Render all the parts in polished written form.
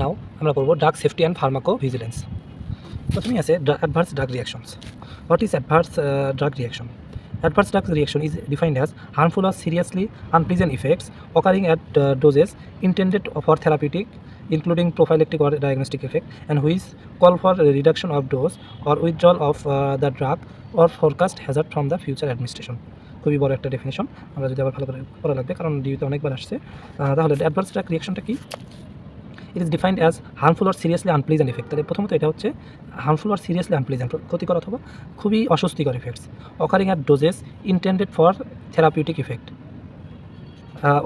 নাও আমরা পড়ব drug safety and ফার্মাকোভিজিলেন্স। প্রথমেই আছে adverse drug reactions. What is adverse drug reaction? Adverse drug reaction is defined as harmful or seriously unpleasant effects occurring at doses intended for therapeutic, including prophylactic or diagnostic effect, and which call for a reduction of dose or withdrawal of the drug or forecast hazard from the future administration. খুবই বড় একটা definition, আমরা যদি আবার ভালো করে পড়া লাগবে কারণ ডিউতে অনেকবার আসছে। তাহলে অ্যাডভার্স ড্রাগ রিয়াকশনটা কি? It is defined as harmful or seriously unpleasant effect. তাহলে প্রথমত এটা হচ্ছে হার্মফুল অর সিরিয়াসলি আনপ্লেজেন্ট, ক্ষতিকর অথবা খুবই অস্বস্তিকর effects occurring at doses intended for therapeutic effect.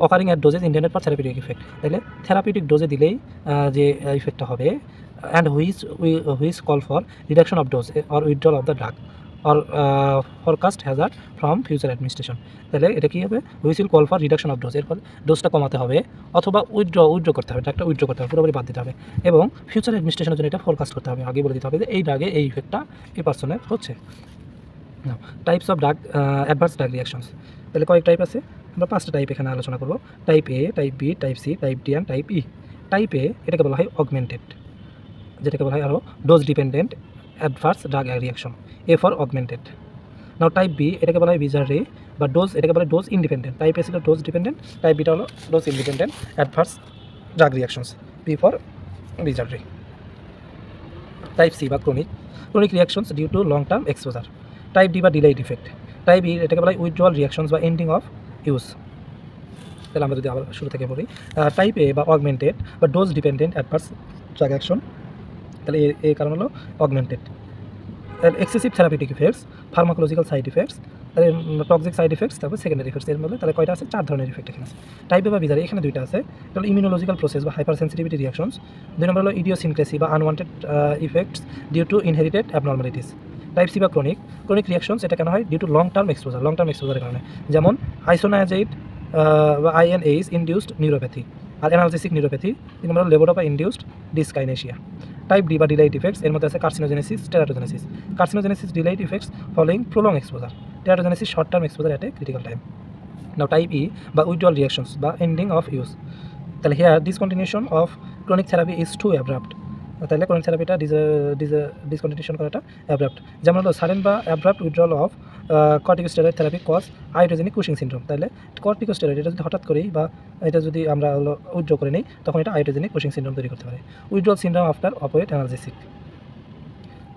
Occurring at doses intended for therapeutic effect, তাহলে থেরাপিউটিক ডোজে দিলেই যে ইফেক্টটা হবে, and which call for reduction of dose or withdrawal of the drug or forecast Hazard from future administration. তাহলে এটা কী হবে? Which will call for reduction of dose, এর ফলে ডোজটা কমাতে হবে অথবা উইথড্র করতে হবে, ড্রাগটা উইথড্র করতে হবে, পুরোপুরি বাদ দিতে হবে, এবং ফিউচার অ্যাডমিনিস্ট্রেশনের জন্য এটা ফোরকাস্ট করতে হবে, আগে বলে দিতে হবে যে এই ড্রাগে এই ইফেক্টটা এই পার্সনের হচ্ছে। Types of drug adverse drug reactions, তাহলে কয়েক টাইপ আছে, আমরা 5টা টাইপ এখানে আলোচনা করব। Type A, type B, type C, type D and type E. Type A এটাকে বলা হয় অগমেন্টেড, যেটাকে বলা হয় আরও dose dependent adverse drug reaction, A for augmented. Now type B এটাকে বলা হয় বিজারি বা ডোজ, এটাকে বলা হয় ডোজ ইন্ডিপেন্ডেন্ট। টাইপ এ ছিল ডোজ ডিপেন্ডেন্ট, টাইপ বিটা হলো dose independent adverse drug reactions, B for bizarre. Type C বা chronic reactions due to long term exposure. Type D বা ডিলাইড ইফেক্ট। টাইপ ই এটাকে বলা হয় উইথড্রয়াল রিয়াকশনস বা ending of use. তাহলে আমরা যদি আবার শুরু থেকে বলি, টাইপ এ বা অগমেন্টেড বা dose dependent adverse drug action, তাহলে এর কারণ হলো augmented. Excessive therapeutic effects, pharmacological side effects, তাহলে টক্সিক সাইড ইফেক্টস, তারপর সেকেন্ডারি ইফেক্টস। এর মধ্যে তাহলে কয়টা আছে? 4 ধরনের ইফেক্ট এখানে আছে। টাইপ এ বা বিজারি এখানে 2টা আছে, তাহলে ইমিউনোলজিক্যাল প্রসেস বা হাইপার সেন্সিটিভিটি রিয়াকশনস। 2 নম্বর হলো ইডিওসিনক্রেসি বা unwanted effects due to inherited abnormalities. Type C বা ক্রনিক রিয়াকশনস, এটা কেন হয়? ডিউ টু লং টার্ম এক্সপোজারের কারণে, যেমন আইসোনায়াজাইড বা আইএনএইচ ইনডিউসড নিউরোপ্যাথি আর অ্যানালজেসিক নিউরোপ্যাথি। 3 নম্বর হলো levodopa induced dyskinesia. Type D বা ডিলাইট ইফেক্টস, এর মধ্যে আছে carcinogenesis, carcinogenesis delayed effects following prolong exposure, teratogenesis short term exposure at a critical time. Now type E বা withdrawal reactions বা ending of use, তাহলে here discontinuation of chronic therapy is too abrupt, তাহলে chronic থেরাপিটা discontinuation করাটা abrupt. যেমন হলো sudden বা abrupt withdrawal of corticosteroid therapy cause iatrogenic Cushing syndrome. তাহলে কর্টিকোস্টেরয়েড এটা যদি হঠাৎ করেই বা এটা যদি আমরা হলো উইথড্র করে নিই, তখন এটা আয়োডোজেনিক কুশিং সিনড্রোম তৈরি করতে পারে। Withdrawal syndrome after opioid analgesic.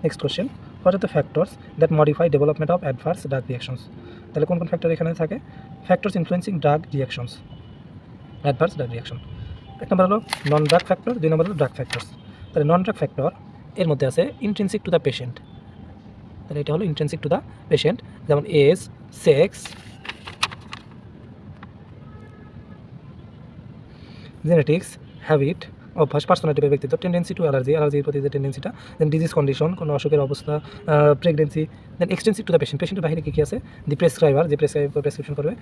Next question, what are the factors that modify development of adverse drug reactions? তাহলে কোন ফ্যাক্টর এখানে থাকে? Factors influencing drug reactions, adverse drug reaction. 1 number হলো নন ড্রাগ ফ্যাক্টর, 2 নম্বর হলো drug factors. তাহলে নন drug factor এর মধ্যে আছে ইন্ট্রিনসিক টু দ্য পেশেন্ট, তাহলে এটা হলো ইন্ট্রিনসিক টু দ্য পেশেন্ট, যেমন এজ, সেক্স, জেনেটিক্স, হ্যাবিট, অভ্যাস, পার্সোনালিটি বা ব্যক্তিত্ব, টেন্ডেন্সি টু অ্যালার্জির প্রতি যে টেন্ডেন্সিটা, দেন ডিজিজ কন্ডিশন, কোনো অসুখের অবস্থা, pregnancy, then extensive to the পেশেন্টের বাইরে কী আছে? দি প্রেসক্রাইবার যে প্রেসক্রিপশন করবে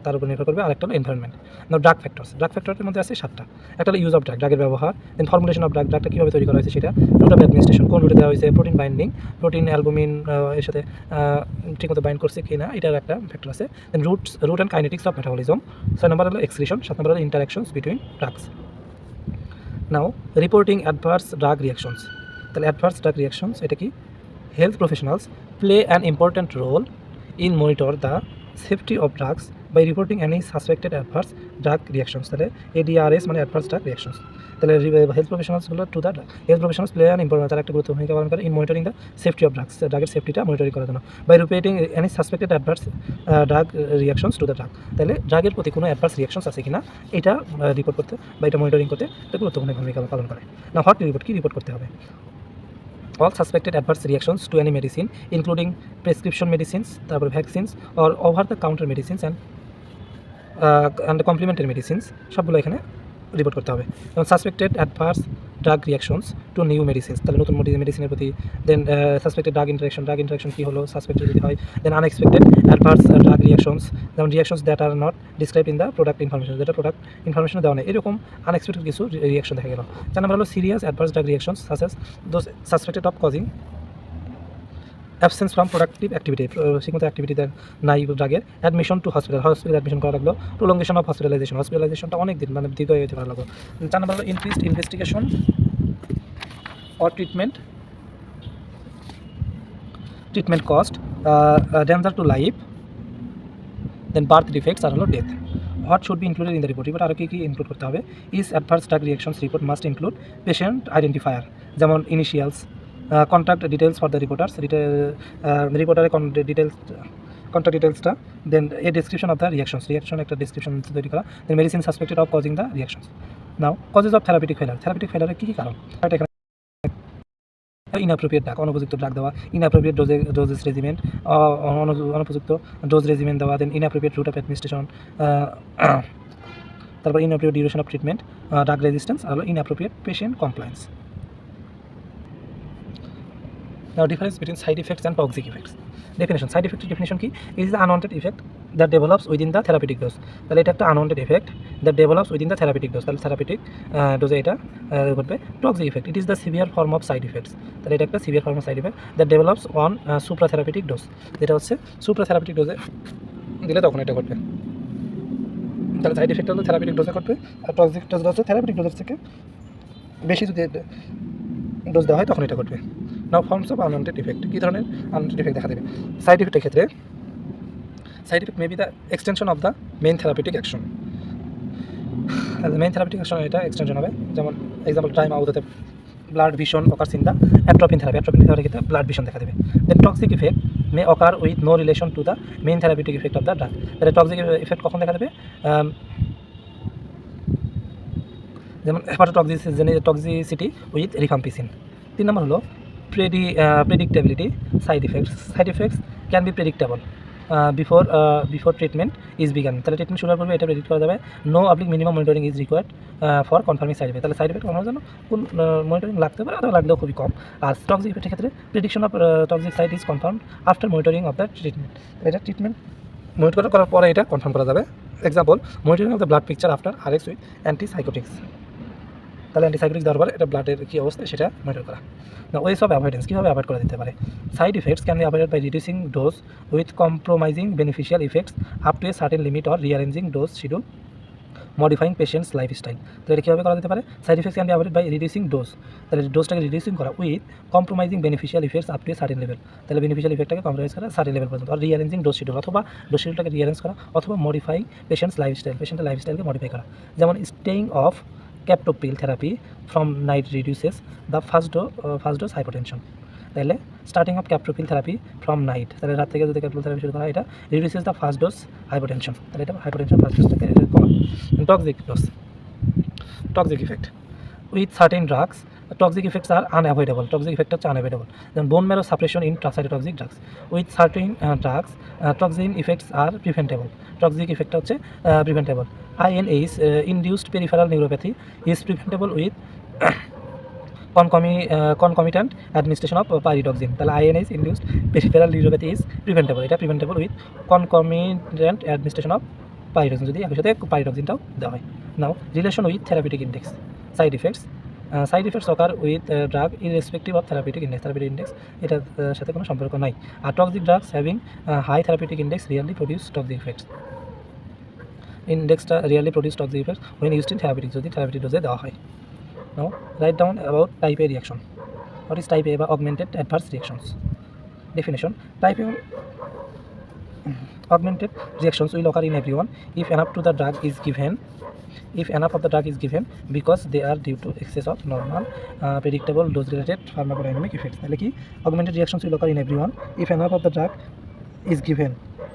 তার উপর নির্ভর করবে, আরেকটা হলো এনভায়রনমেন্ট। নাও ড্রাগ ফ্যাক্টরের মধ্যে আছে 7টা। একটা হলো ইউজ অফ ড্রাগের ব্যবহার, দেন ফর্মুলেশন অফ ড্রাগটা কীভাবে তৈরি করা হয়েছে সেটা, রুট অফ অ্যাডমিনিস্ট্রেশন, কোন রুটে দেওয়া হয়েছে, প্রোটিন বাইন্ডিং, প্রোটিন অ্যালবুমিন এর সাথে ঠিকমতো বাইন্ড করছে কি না, এটার একটা ফ্যাক্টর আছে। Then route and kinetics of metabolism. 6 number হলো এক্সক্রিশন, 7 নম্বর হলো interactions between drugs. Now reporting adverse drug reactions, তাহলে অ্যাডভার্স ড্রাগ রিয়াকশনস এটা কি? Health professionals play an important role in monitor the safety of drugs by reporting any suspected adverse drug reactions. তাহলে ADRs মানে adverse drug reactions. তাহলে health প্রফেশনালসগুলো health professionals play an important, তারা একটা গুরুত্বপূর্ণ ভূমিকা পালন করে in monitoring the safety of drugs, ড্রাগের সেফটিটা মনিটরিং করার জন্য, by reporting any suspected adverse drug reactions to the drug. তাহলে ড্রাগের প্রতি কোনো অ্যাডভার্স রিয়াকশনস আছে কিনা এটা রিপোর্ট করতে বা এটা মনিটরিং করতে এটা গুরুত্বপূর্ণ ভূমিকা পালন করে। না হোয়াট রিপোর্ট করতে হবে? All suspected adverse reactions to any medicine, including prescription medicines, তারপর vaccines or over-the-counter medicines and complementary medicines, সবগুলো এখানে রিপোর্ট করতে হবে। যেমন suspected adverse drug reactions two new medicines, তাহলে নতুন মেডিসিনের প্রতি, দেন সাসপেক্টেড ড্রাগ ইন্টারাকশন কী হলো সাসপেক্টেড যদি হয়, দেন আনএক্সপেক্টেড অ্যাডভার্স ড্রাগ রিয়াকশনস, যেমন reactions that are not described in the product information, যেটা প্রোডাক্ট ইনফরমেশনে দেওয়া নেই, এরকম আনএক্সপেক্টেড কিছু রিয়াকশন দেখা গেল। 4 নম্বর হলো serious adverse drug reactions such as those suspected of causing absence from productive activity, ঠিকমতো অ্যাক্টিভিটিতে নাই ড্রাগের। Admission to hospital, hospital admission করা লাগলো। প্রোলঙ্গেশন অফ হসপিটালাইজেশন, হসপিটালাইজেশনটা অনেক দিন মানে দীর্ঘ হয়ে যেতে পারা লাগলো। 4 নম্বর হলো increased investigation or treatment cost, danger to life, then birth defects আর হলো death. What should be included in the report, report আরও কী ইনক্লুড করতে হবে? Is adverse drug reactions report must include patient identifier, যেমন initials, contact details for the reporters, রিপোর্টারের contact ডিটেলসটা, then a description of the reaction একটা description তৈরি করা, then medicine suspected of causing the reactions. Now causes of therapeutic ফেলারের কী কারণ? Inappropriate drug, অনুপযুক্ত ড্রাগ দেওয়া, ইনঅ্যাপ্রোপ্রিয়েট ডোজেস রেজিমেন্ট, অনুপযুক্ত ডোজ রেজিমেন্ট দেওয়া, then inappropriate route of administration, তারপর inappropriate duration of treatment, drug resistance আর inappropriate patient compliance. Now difference between side effects and toxic effects. Definition, side effect definition কি? Is the unwanted effect that develops within the therapeutic dose. তাহলে এটা একটা unwanted effect that develops within the therapeutic dose, তাহলে therapeutic dose এটা ঘটবে। Toxic effect, it is the severe form of side effects, তাহলে এটা একটা severe form of side effect that develops on supratherapeutic dose, যেটা হচ্ছে supratherapeutic dose দিলে তখন এটা ঘটবে। তাহলে সাইড এফেক্ট হলো থেরাপিউটিক ডোজে ঘটবে, আর টক্সিক ডোজ হচ্ছে থেরাপিউটিক ডোজের থেকে বেশি যদি ডোজ দেওয়া হয় তখন এটা ঘটবে। Now forms of unwanted effect, কী ধরনের আনওয়ান্টেড ইফেক্ট দেখা দেবে? সাইড ইফেক্টের ক্ষেত্রে side effect may be the extension of the main therapeutic action, main therapeutic action এটা এক্সটেনশন হবে। যেমন এক্সাম্পল টাইম আউটতে blurred vision occurs in the atropine থেরাপির ক্ষেত্রে ব্লাড ভিশন দেখা দেবে। Then toxic effect may occur with no relation to the main therapeutic effect of the drug, তাহলে টক্সিক ইফেক্ট কখন দেখা দেবে? যেমন টক্সিসিটি উইথ রিফাম্পিসিন। 3 নম্বর হলো predictability side effects can be predictable before treatment is began, তাহলে treatment শুরু করবে এটা প্রেডিক্ট করা যাবে। No public minimum monitoring is required for confirming side effect, তাহলে সাইড ইফেক্ট কমানোর জন্য কোন মনিটরিং লাগতে পারে অথবা লাগলেও খুবই কম। আর টক্সিক ইফেক্টের ক্ষেত্রে prediction of toxic side is confirm after monitoring of the treatment, এটা ট্রিটমেন্ট মনিটর করার পরে এটা কনফার্ম করা যাবে। Example monitoring of the blood picture after Rx with antipsychotics, তাহলে অ্যান্টিসাইকোটিক্স দেওয়ার পরে এটা ব্লাডের কী অবস্থা সেটা মনিটর করা। না ওয়েস অফ অ্যাভয়েডেন্স, কীভাবে অ্যাভয়েড করা যেতে পারে? Side effects can be avoided by reducing dose with compromising beneficial effects up to a certain limit or rearranging dose schedule, modifying patients lifestyle. তাহলে এটা কীভাবে করা যেতে পারে? Side effects can be avoided by reducing dose, তাহলে ডোজটাকে reducing করা with compromising beneficial effects up to a certain level, তাহলে বেনিফিশিয়াল ইফেক্টটাকে কম্প্রোমাইজ করা সার্টেন লেভেল পর্যন্ত, আর রিঅ্যারেঞ্জিং ডোজ শিডিউল অথবা ডোজ শিডিউলটাকে রিঅ্যারেঞ্জ করা, অথবা মডিফাইং পেশেন্টস পেশেন্টের লাইফস্টাইলকে মডিফাই করা। যেমন staying of captopril therapy from night reduces the first dose hypotension, তাহলে starting of captopril therapy from night, তাহলে রাত থেকে যদি ক্যাপটোপিল থেরাপি শুরু করা হয় এটা reduces the first dose hypotension, তাহলে এটা হাইপোটেনশন ফার্স্ট ডোজ থেকে কমা। Toxic effect with certain drugs, toxic effects are unavoidable, toxic effect হচ্ছে আনঅ্যাভয়েডেবল। যেমন bone marrow suppression in cytotoxic drugs with certain drugs, toxic effects are preventable, toxic ইফেক্টটা হচ্ছে preventable. INH induced peripheral neuropathy is preventable with concomitant administration of pyridoxine, তাহলে INH induced peripheral neuropathy is preventable, এটা preventable with concomitant administration of pyridoxine, যদি একই সাথে পাইরিডক্সিনটাও দেওয়া হয়। Now relation with therapeutic index, side effects occur with drug irrespective of therapeutic index, এটার সাথে কোনো সম্পর্ক নাই। আর toxic drugs having high therapeutic index really produce toxic effects, ইন্ডেক্সটা really produce toxic effects when used in therapeutic, যদি therapeutic ডোজে দেওয়া হয়। Now write down about type A reaction. What is type A বা augmented adverse reactions? Definition, type A augmented reactions will occur in everyone if enough of the drug is given because they are due to excess of normal predictable dose related pharmacodynamic effects, তাহলে কি augmented reactions will occur in everyone if enough of the drug is given,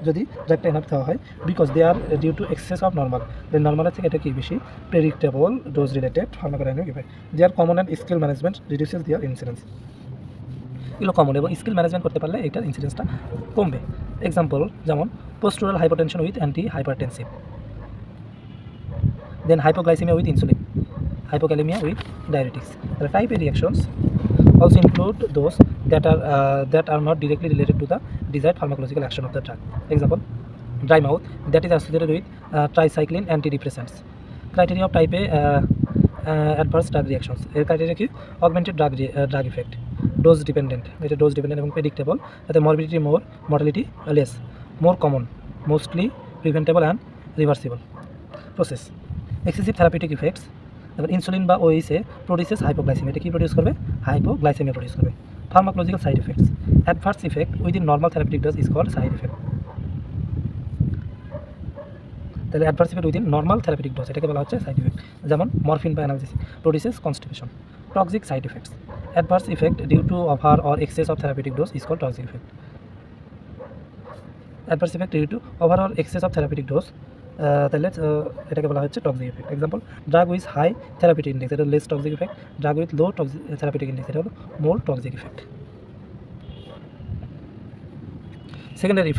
যদি ড্রাগটা enough দেওয়া হয়, because they are due to excess of normal, নর্মালের থেকে এটা কি বেশি predictable dose related pharmacodynamic effect, they are common and skill management reduces their incidence, এগুলো common এবং স্কিল ম্যানেজমেন্ট করতে পারলে এটার ইনসিডেন্সটা কমবে। এক্সাম্পল যেমন postural hypertension with antihypertensive, then hypoglycaemia with insulin, hypokalemia with diuretics. The type A reactions also include those that are not directly related to the desired pharmacological action of the drug. Example, dry mouth that is associated with tricycline antidepressants. Criteria of type A adverse drug reactions এর criteria কি augmented drug effect, dose dependent, এটা dose dependent এবং predictable, তাতে morbidity more, mortality less, more common, mostly preventable and reversible. Process excessive therapeutic effects, তারপর insulin বা ওইসে produces hypoglycaemia, এটা কি প্রডিউস করবে হাইপোগ্লাইসেমিয়া প্রডিউস করবে। Pharmacological side effects adverse effect within normal therapeutic dose is called side effect. তাহলে adverse effect within normal therapeutic dose এটাকে বলা হচ্ছে সাইড ইফেক্ট, যেমন মরফিন বা analgesic produces constipation. Toxic side effects adverse effect due to over or excess of therapeutic dose is called toxic effect. Adverse effect due to over or excess of therapeutic dose, তাহলে এটাকে বলা হচ্ছে toxic effect. Example drug with high therapeutic index, এটা less toxic effect, drug with low therapeutic index, এটা হলো more toxic effect. Secondary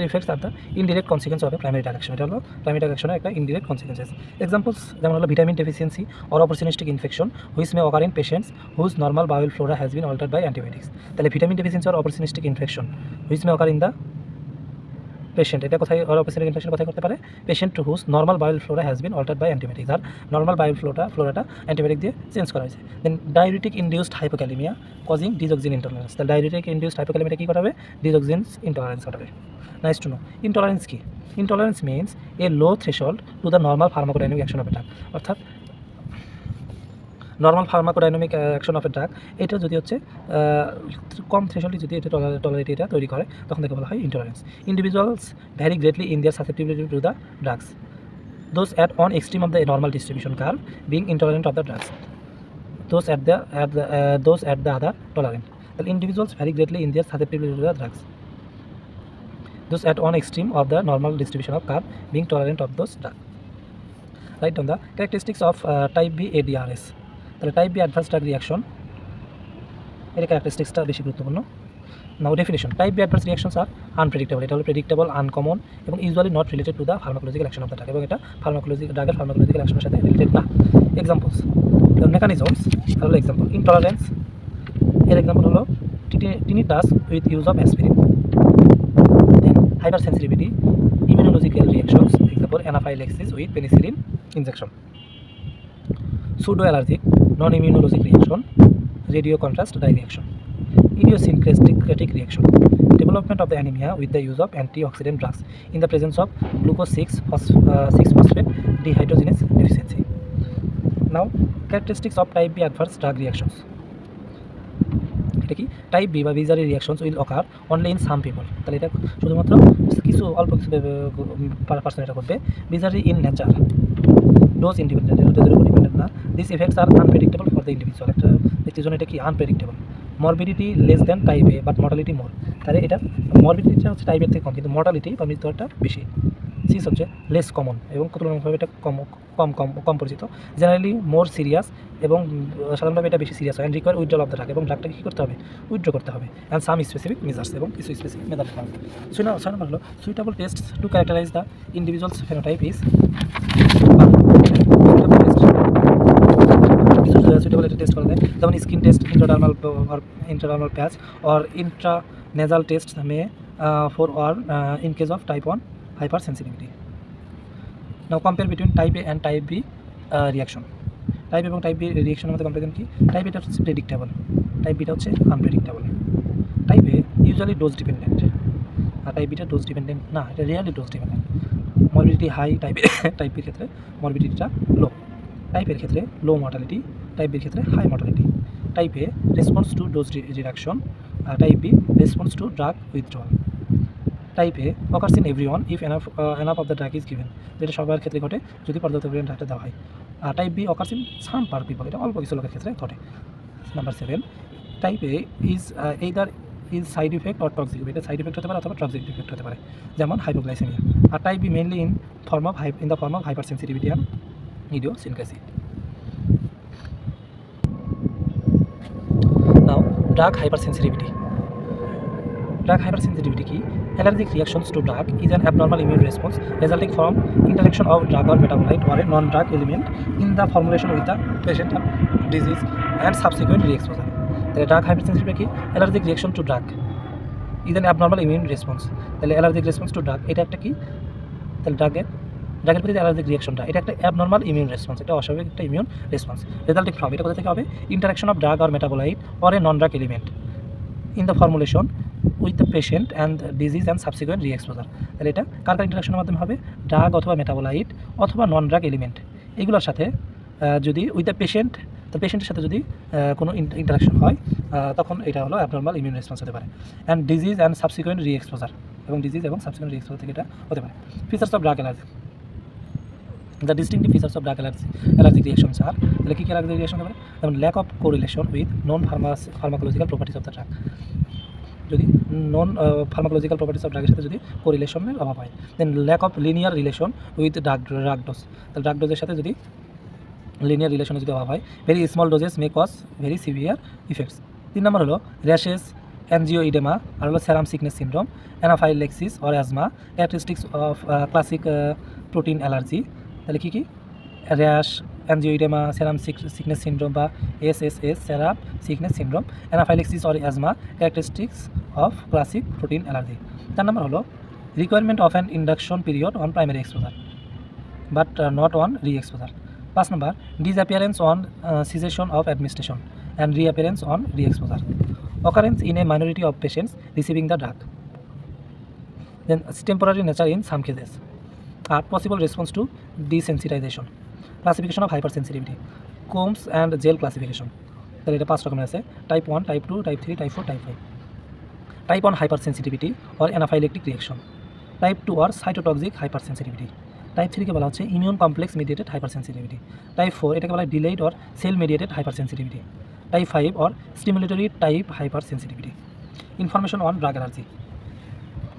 effects are the indirect consequence of a primary drug action, এটা হলো primary drug অ্যাকশনের একটা indirect consequences. Examples যেমন হলো vitamin deficiency or opportunistic infection which may occur in patients whose normal bowel flora has been altered by antibiotics. তাহলে vitamin deficiency or opportunistic infection which may occur in the patient, এটা কোথায় opportunistic infection কোথায় করতে পারে, patient whose normal bowel flora has been altered by antibiotics, আর normal bowel ফ্লোরাটা antibiotic দিয়ে change করা হয়েছে। Then diuretic induced hypokalaemia causing digoxin intolerance, তাহলে ডায়ুরেটিক ইনডিউসড হাইপোক্যালিমিয়া কী করাবে, ডিজক্সিনস ইন্টলারেন্স করাবে। Nice to know. Intolerance কি? Intolerance means a low threshold to the normal pharmacodynamic action of a drug, অর্থাৎ normal pharmacodynamic action of a drug এটা যদি হচ্ছে কম থ্রেশহোল্ডে যদি এটা টলারিটি এটা তৈরি করে তখন তাকে বলা হয় intolerance. Individuals vary greatly in their susceptibility to the drugs, those at one extreme of the normal distribution curve being intolerant of the drugs, those at the other tolerant. তাহলে individuals vary greatly in their susceptibility to the drugs, those at one extreme of the normal distribution of curve being tolerant of those drug. Write down the characteristics of type B ADRS. তাহলে type B adverse drug reaction এর ক্যারেক্টারিস্টিক্সটা বেশি গুরুত্বপূর্ণ। Now definition type B adverse reactions are unpredictable, এটা হলো predictable, uncommon এবং usually not related to the pharmacological action of the drug, এবং এটা ড্রাগের ফার্মাকোলজিক্যাল অ্যাকশনের সাথে রিলেটেড না। এক্সাম্পলস মেকানিজমস হলো এক্সাম্পল ইনটলারেন্স, এর এক্সাম্পল হলো tinnitus with use of aspirin. Hypersensitivity, immunological reactions, example anaphylaxis with penicillin injection. Pseudoallergic, non-immunologic reaction, radio contrast dye reaction. Idiosyncratic reaction, development of the anemia with the use of antioxidant drugs in the presence of glucose 6-phosphate dehydrogenase deficiency. Now characteristics of type B adverse drug reactions. এটা কি type B বা bizarre reactions will occur only in some people, তাহলে এটা শুধুমাত্র কিছু অল্প কিছু person এটা করবে। Bizarre in nature, dose independent, এটা ডোজের উপর ডিপেন্ডেন্ট না। This effects are unpredictable for the individual, একটা ব্যক্তির জন্য এটা কি unpredictable. Morbidity less than type A but mortality more, তাহলে এটা মরবিডিটিটা হচ্ছে টাইপের থেকে কম কিন্তু মর্টালিটি বা মৃত্যুহারটা বেশি। সিস হচ্ছে লেস কমন এবং তুলনামূলকভাবে এটা কম পরিচিত। জেনারেলি মোর সিরিয়াস এবং সাধারণভাবে এটা বেশি সিরিয়াস হয়। And require withdrawal of the drug, এবং ড্রাগটাকে কী করতে হবে, উইথড্র করতে হবে। অ্যান্ড সাম স্পেসিফিক মেজার্স, এবং কিছু স্পেসিফিক মেজার্স পাবে। ছয় নম্বর হলো suitable test to characterise the individual's phenotype is suitable একটা টেস্ট করা যায়, যেমন skin test, intradermal patch or intranasal test may for or in case of type 1 hypersensitivity. Now compare between type A and type B reaction. Type এবং type B রিয়াকশনের মধ্যে comparison কি, type এটা হচ্ছে প্রেডিক্টেবল, টাইপ বিটা হচ্ছে unpredictable. Type A usually dose dependent, আর type বিটা ডোজ ডিপেন্ডেন্ট না, এটা really dose dependent. Morbidity high type বির ক্ষেত্রে, মরবিডিটিটা লো। টাইপের ক্ষেত্রে লো মর্টালিটি, টাইপ বির ক্ষেত্রে high mortality. Type A response to dose reduction, আর type B response to drug withdrawal. Type A occurs in everyone if enough of the drug is given, যেটা সবার ক্ষেত্রে ঘটে যদি পর্যাপ্ত পরিমাণ ড্রাগটা দেওয়া হয়। আর type B occurs in some per people, এটা অল্প কিছু লোকের ক্ষেত্রে ঘটে। Number 7 type A is either is side effect or toxic, এটা সাইড ইফেক্ট হতে পারে অথবা টক্সিক ইফেক্ট হতে পারে, যেমন হাইপোগ্লাইসেমিয়া। আর type B mainly in the form of hypersensitivity and idiosyncrasy. Now drug hypersensitivity. Drug hypersensitivity key, allergic reactions to drug is an abnormal immune response resulting from interaction of drug or metabolite or a non-drug element in the formulation with the patient or disease and subsequent re-exposure. The drug hypersensitivity key, allergic reaction to drug is an abnormal immune response. The allergic response to drug এটা একটা কি, তাহলে ড্রাগের ড্রাগের প্রতি allergic রিয়াকশনটা এটা একটা অ্যাবনর্মাল ইমিউন রেসপন্স, একটা অস্বাভাবিক একটা ইমিউন রেসপন্স রেজাল্টিং ফ্রম, এটা কোথা থেকে হবে, interaction of drug or metabolite or a non drug element in the formulation with the patient and disease and subsequent reexposure. তাহলে এটা কার ইন্টারাকশনের মাধ্যমে হবে, ড্রাগ অথবা মেটাবোলাইট অথবা নন ড্রাগ এলিমেন্ট এগুলোর সাথে যদি উইথ দ্য পেশেন্ট, তো পেশেন্টের সাথে যদি কোনো ইন্টারাকশন হয় তখন এটা হলো অ্যাবনর্মাল ইমিউন রেসপন্স হতে পারে। And disease and subsequent reexposure, এবং ডিজিজ এবং সাবসিকুয়েন্ট রিএক্সপোজার থেকে এটা হতে পারে। Features of drug allergy, the distinctive features of drug allergic reactions are, তাহলে কী কী অ্যালার্জিক রিয়াকশন হতে পারে, যেমন lack of correlation with non pharmacological properties of the drug, যদি নন ফার্মাকোলজিক্যাল প্রপার্টিস অফ ড্রাগের সাথে যদি কোরিলেশনের অভাব হয়। Then lack of linear relation with drug dose, তাহলে ড্রাগ ডোজের সাথে যদি লিনিয়ার রিলেশনে যদি অভাব হয়। Very small doses may cause very severe effects. 3 নম্বর হলো র্যাশেস, অ্যানজিওইডেমা, আর হলো serum sickness syndrome, anaphylaxis or asthma, characteristics of classic protein allergy. তাহলে কী কী, rash, angioedema, serum sickness syndrome বা SSS, serum sickness syndrome, anaphylaxis or asthma, characteristics of classic protein allergy. 4 number হলো requirement of an induction period on primary exposure but not on রি exposure. 5 number, disappearance on cessation of administration and reappearance on re-exposure. Occurrence in a minority of patients receiving the drug. Then temporary nature in some cases. Possible response to desensitization. Classification of hypersensitivity. Combs and gel classification. তাহলে এটা 5 রকমের আছে, type 1, type 2, type 3, type 4, type 5. Type 1 hypersensitivity or anaphylactic reaction. Type 2 or cytotoxic hypersensitivity. Type 3 কে বলা হচ্ছে immune complex mediated hypersensitivity. Type 4 এটাকে বলা হয় delayed or cell mediated hypersensitivity. Type 5 or stimulatory type hypersensitivity. Information on drug allergy,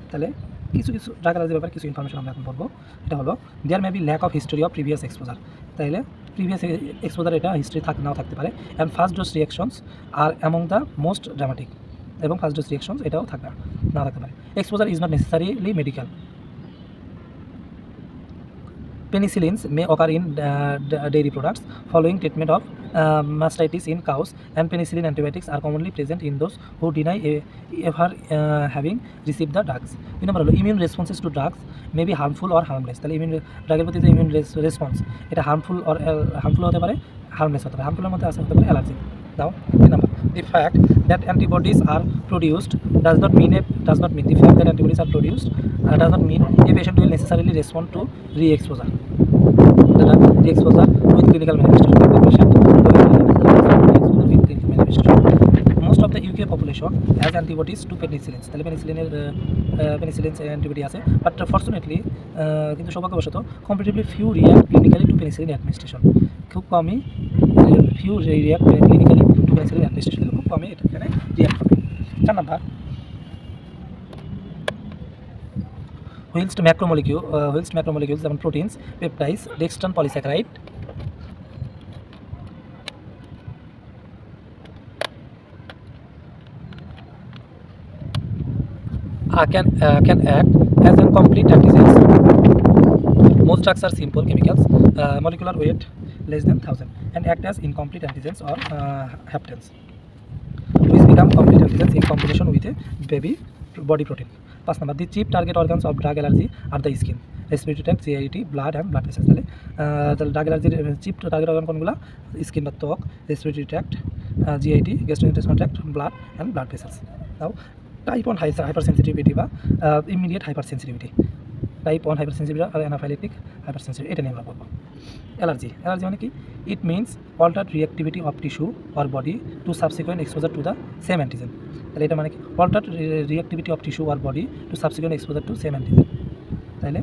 তাহলে কিছু drug অ্যালার্জির ব্যাপারে কিছু ইনফরমেশন আমরা এখন পড়বো। এটা হলো there may be lack of history of previous exposure, তাহলে প্রিভিয়াস এক্সপোজার এটা হিস্ট্রি নাও থাকতে পারে। And first dose reactions are among the most dramatic, এবং ফার্স্ট ডোজ রিয়াকশনস এটাও নাও থাকতে পারে। Exposure is not necessarily medical. Penicillins may occur in dairy products following treatment of mastitis in cows, and penicillin antibiotics are commonly present in those who deny ever having received the drugs. Number হলো immune responses to drugs may be harmful or harmless, তাহলে ড্রাগের প্রতি যে immune response এটা harmful হতে পারে, harmless হতে পারে। হার্মফুলের মধ্যে হতে পারে allergy. Now, number, the fact that antibodies are produced does not mean the fact that antibodies are produced does not mean a patient will necessarily respond to re-exposure. The re-exposure with clinical manifestation. The patient with clinical manifestation. Most of the UK population has antibodies to penicillins. তাহলে penicillins antibody আছে, but fortunately কিন্তু সৌভাগ্যবশত comparatively few react clinically to penicillin administration. খুব কমই few react clinically to penicillin administration, খুব কমই এটা এখানে রিঅ্যাক্ট হবে। 4 নাম্বার, whilst macromolecules যেমন proteins, peptides, dextran polysaccharide can act as a complete antigens. Most drugs are simple chemicals, molecular weight less than 1000, and act as incomplete antigens or haptens, which become complete antigens in combination with a baby body protein. 5 number, the chief target organs of drug allergy are the skin, respiratory tract, GIT, blood and blood vessels. তাহলে drug অ্যালার্জির chief target organ কোনগুলো, skin বা ত্বক, respiratory tract, GIT, gastrointestinal tract, blood and blood vessels. Now type 1 hypersensitivity বা immediate hypersensitivity, type 1 hypersensitivity আর anaphylactic hypersensitivity, এটা নিয়ে আমরা বলবো। অ্যালার্জি মানে কি, it means altered reactivity of tissue or body to subsequent exposure to the same antigen. তাহলে এটা মানে কি, altered reactivity of tissue or body to subsequent exposure to same antigen. তাহলে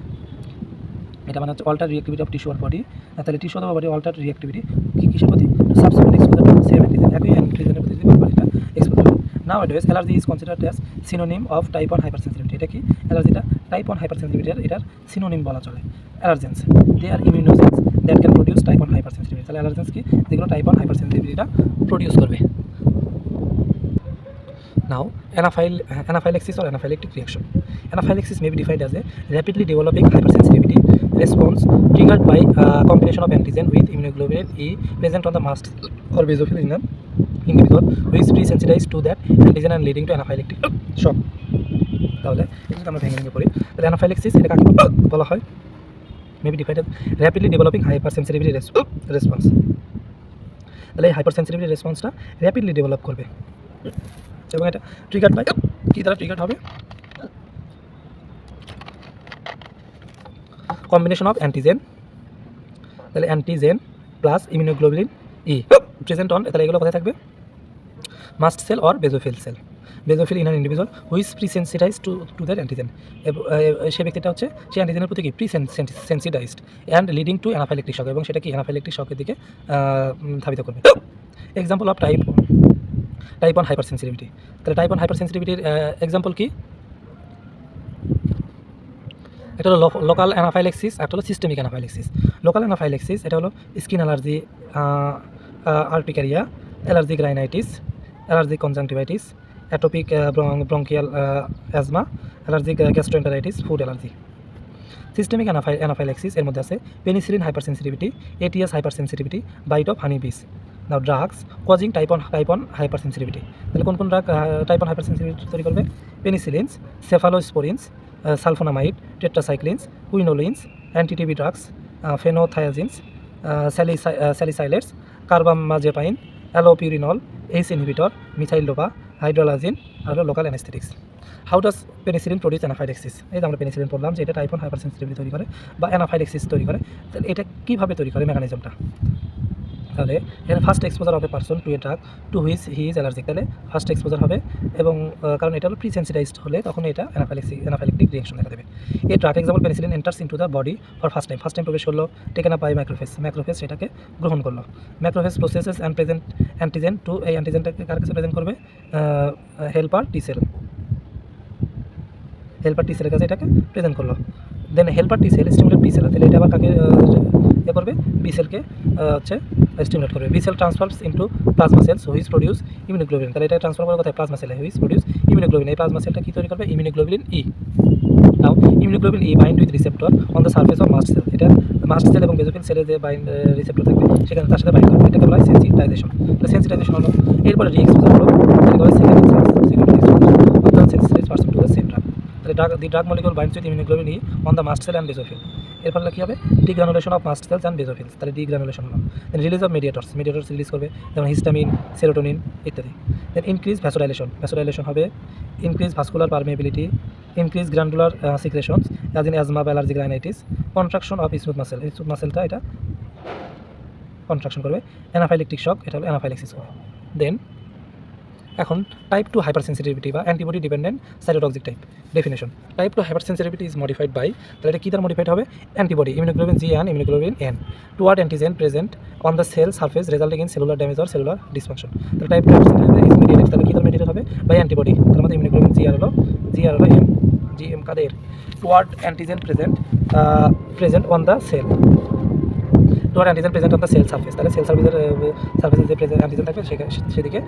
এটা মানে হচ্ছে altered reactivity of tissue or body, তাহলে tissue অথবা বডি অল্টার্ড রিঅ্যাক্টিভিটি কিসের প্রতি, to subsequent exposure to same antigen, একই অ্যান্টিজেনের প্রতি যদি বডিটা exposure. Nowadays, allergy is considered as synonym of type 1 hypersensitivity. এটা কি, অ্যালার্জিটা টাইপ 1 hypersensitivity এটার সিনোনিম বলা চলে। Allergens, they are immunogens that can produce type 1 hypersensitivity. তাহলে অ্যালার্জেন্স কি, যেগুলো টাইপ 1 hypersensitivity প্রডিউস করবে। Now, anaphylaxis or anaphylactic reaction. Anaphylaxis may be defined as a rapidly developing hypersensitivity response triggered by a combination of antigen with immunoglobulin E present on the mast or basophil in an individual who is pre-sensitized to that antigen and leading to anaphylactic shock. তাহলে এটা আমরা ভেঙে পড়ি। তাহলে অ্যানাফাইলেক্সিস এটা কাকে বলা হয়, may be defined rapidly developing hypersensitivity response. তাহলে এই হাইপার সেন্সিটিভিটি রেসপন্সটা র্যাপিডলি ডেভেলপ করবে এবং এটা ট্রিগার্ড বাই কী দ্বারা ট্রিগার্ড হবে? কম্বিনেশন অফ অ্যান্টিজেন, তাহলে antigen plus immunoglobulin E present on, তাহলে এগুলো কোথায় থাকবে? Mast cell or basophil cell. Basophil in an individual who's presensitise to that antigen. সে ব্যক্তিটা হচ্ছে সেই অ্যান্টিজেনের প্রতি কি presensitised and leading to anaphylactic shock, এবং সেটা কি অ্যানাফাইলেকটিক শকের দিকে ধাবিত করবে। Example of type 1 hypersensitivity. তাহলে টাইপ 1 হাইপার সেন্সিটিভিটির এক্সাম্পল কি? এটা হলো লোকাল অ্যানাফাইলেক্সিস, একটা হলো সিস্টেমিক অ্যানাফাইলেক্সিস। লোকাল অ্যানাফাইলেক্সিস এটা হলো skin allergy, urticaria, allergic rhinitis, allergic conjunctivitis, atopic bronchial asthma, allergic gastroenteritis, food allergy. Systemic anaphylaxis এর মধ্যে আছে penicillin hypersensitivity, ATS hypersensitivity, bite of honey bees. Now drugs causing type 1 hypersensitivity. তাহলে কোন কোন drug type 1 hypersensitivity তৈরি করবে? Penicillins, cephalosporins, sulphonamide, tetracyclines, quinolines, anti TB drugs, phenothiazines, salicylates, carbamazepine, allopurinol, H inhibitor, methyl dopa, hydralazine আর local anaesthetics. How does penicillin produce anaphylaxis? এই যে আমরা penicillin পড়লাম যে এটা টাইপ 1 হাইপার সেন্সিটিভিটি তৈরি করে বা অ্যানাফাইলেক্সিস তৈরি করে। তাহলে এটা কীভাবে তৈরি করে, মেকানিজমটা? তাহলে এখানে ফার্স্ট এক্সপোজার হবে person to a drug to which he is allergic. তাহলে ফার্স্ট এক্সপোজার হবে, এবং কারণ এটা হলো প্রিসেন্সিটাইজড হলে তখন এটা অ্যানাফাইলেকটিক রিয়াকশন দেখা দেবে। এই drug example penicillin enters into the body for first time প্রবেশ করলো, টেকেন আপ বাই ম্যাক্রোফেজ সেটাকে গ্রহণ করলো। Macrophage processes and present antigen to, এই অ্যান্টিজেনটাকে কার কাছে প্রেজেন্ট করবে? Helper T cell, helper T সেলের কাছে এটাকে প্রেজেন্ট করলো। Then helper T cell stimulate B cell, তাহলে এটা আবার কাকে এ করবে? বি সেলকে হচ্ছে স্টিমুলেট করবে। B cell transfers into plasma cells which produce immunoglobin. তাহলে এটা ট্রান্সফার করার কথা প্লাজমা সেলে হুইচ প্রডিউস ইমিউনোগ্লোবিন। এই প্লাজমা সেলটা কী তৈরি করবে? Immunoglobin E. Now immunoglobin E bind with receptor on the surface of mast cell. এটা মাস্ট সেল এবং বেজোফিল সেলের যে রিসেপ্টর থাকবে সেখানে তার সাথে বাইন্ড করবে, এটাকে বলা হয় সেন্সিটাইজেশন। সেন্সিটাইজেশন হলো, এরপরে রিএক্সপোজার হলো, এটাকে বলা হয় second exposure of the sensitised person to the same drug. তাহলে the drug molecule binds with immunoglobin E on the mast cell and basophil. এর ফলে কী হবে? Degranulation of mast cells and basophils. তাহলে ডিগ্রানুলেশন হলো। Then release of mediators release করবে, যেমন histamine, serotonin ইত্যাদি। দেন ইনক্রিজ ভ্যাসোডাইলেশন হবে, increase vascular permeability, increase glandular secretions as in asthma বা allergic rhinitis, contraction of smooth muscle, এই smooth মাসেলটা এটা contraction করবে, অ্যানাফাইলেকটিক শক, এটা হলো অ্যানাফাইলেক্সিস হবে। দেন এখন টাইপ 2 হাইপার সেন্সিটিভিটি বা antibody dependent cytotoxic type definition. Type 2 hypersensitivity is modified by, তাহলে এটা কী দ্বারা মডিফাইড হবে? Antibody immunoglobin G and immunoglobin N toward antigen present on the cell surface resulting in cellular damage or cellular dysfunction. তাহলে type 2 is mediated, তাহলে কী দ্বারা mediated হবে? By antibody. তার মধ্যে ইমিউনোগ্লোবিন জি আর হলো এম, জি এম কাদের? Toward antigen present on the cell, toward antigen present on the cell surface. তাহলে সেল সার্ফেসে যে প্রেজেন্ট অ্যান্টিজেন থাকবে সেদিকে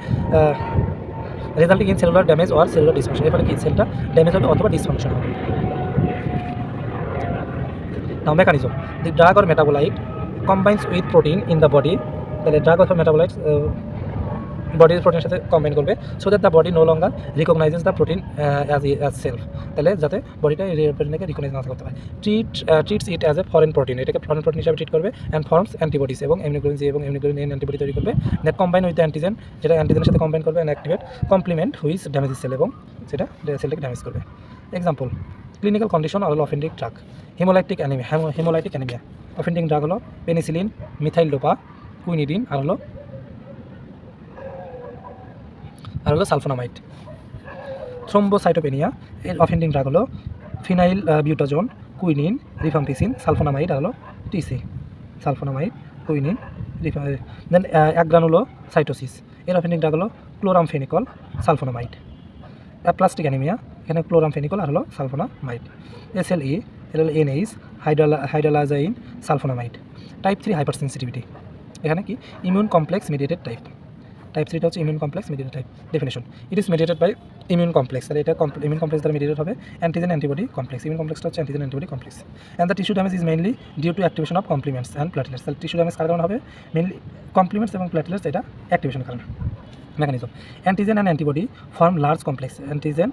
resulting in cellular damage or cellular dysfunction. এর ফলে কি? সেলটা ড্যামেজ হবে অথবা ডিসফাংশন হবে। Now mechanism, the drug or metabolite combines with protein in the body. তাহলে ড্রাগ অথবা মেটাবোলাইট বডির প্রোটিনের সাথে কম্বাইন করবে so that the body no longer recognises the protein as self. তাহলে যাতে বডিটা প্রোটিনকে রিকগনাইজ না করতে পারে। Treats it as a foreign protein, এটাকে ফরেন প্রোটিন হিসাবে ট্রিট করবে অ্যান্ড ফর্মস অ্যান্টিবডিস, এবং ইমিউনোগ্লোবিন জি এবং ইমিউনোগ্লোবিন এন অ্যান্টিবডি তৈরি করবে that combine with the antigen, যেটা অ্যান্টিজেনের সাথে কম্বাইন করবে and activate complement which damage cell, এবং সেটা সেলটাকে ড্যামেজ করবে। এক্সাম্পল ক্লিনিক্যাল কন্ডিশন আর হলো offending drug haemolytic anaemia. Offending drug হলো পেনিসিলিন, মিথাইল ডোপা, কুইনিডিন আর হলো সালফোনামাইড। থ্রোম্বোসাইটোপেনিয়া এর অফেন্ডিং ড্রাগ হলো phenylbutazone, quinine, rifampicin, sulphonamide আর হলো TC, sulphonamide, quinine, then agranulocytosis এর অফেন্ডিং ড্রাগ হলো ক্লোরামফেনিকল, সালফোনামাইড। অ্যাপ্লাস্টিক অ্যানিমিয়া এখানে ক্লোরামফেনিকল আর হলো sulphonamide. SLE NH hydralazine sulphonamide. Type 3 hypersensitivity, এখানে কি? Immune complex mediated type. Type 3টা হচ্ছে immune complex mediated type definition. It is mediated by immune complex, তাহলে এটা ইমিউন কমপ্লেক্স দ্বারা মিডিয়েটেড হবে অ্যান্টিজেন অ্যান্টিবডি কমপ্লেক্স। ইমিউন কমপ্লেক্সটা হচ্ছে antigen antibody complex. And the tissue damage is mainly due to activation of complements and platelets. তাহলে tissue damage কার কারণে হবে? Mainly compliments এবং প্ল্যাটলেটস, এটা অ্যাক্টিভেশনের কারণে। Mechanism antigen and antibody form large complex. Antigen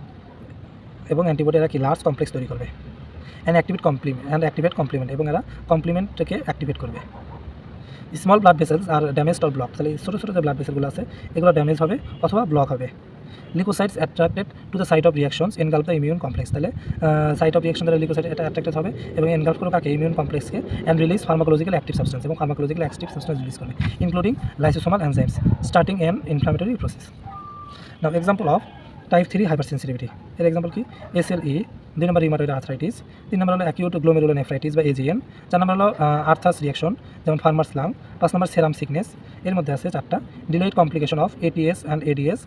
এবং antibody এরা কি লার্জ কমপ্লেক্স তৈরি করবে। অ্যাক্টিভেট কমপ্লিমেন্ট এবং এরা কমপ্লিমেন্টকে অ্যাক্টিভেট করবে। স্মল ব্লাড ভেসেলস আর ড্যামেজড অর ব্লক, তাহলে ছোটো ছোটো যে ব্লাড ভেসেলগুলো আছে এগুলো ড্যামেজ হবে অথবা ব্লক হবে। Leucocytes attracted to the site of reactions engulf the immune complex, তাহলে সাইট অফ রিয়াকশন দ্বারা লিকোসাইট এটা অ্যাট্রাক্টেড হবে এবং এনগালফ করবে কাকে, ইমিউন কমপ্লেক্সকে, and release pharmacological active substance এবং ফার্মাকোলজিক্যাল অ্যাক্টিভ সাবস্টেন্স রিলিজ করবে including lysosomal enzymes starting an inflammatory process. Now example of type 3 hypersensitivity, এর এক্সাম্পল কি, SLE, 2 নম্বর রিউমাটয়েড আর্থ্রাইটিস, 3 নম্বর হলো অ্যাকিউট গ্লোমেরুলোনেফ্রাইটিস বা AGN, 4 নম্বর হলো Arthus reaction যেমন farmer's lung, 5 number serum sickness, এর মধ্যে আছে 4টা delayed complication of ATS and ADS,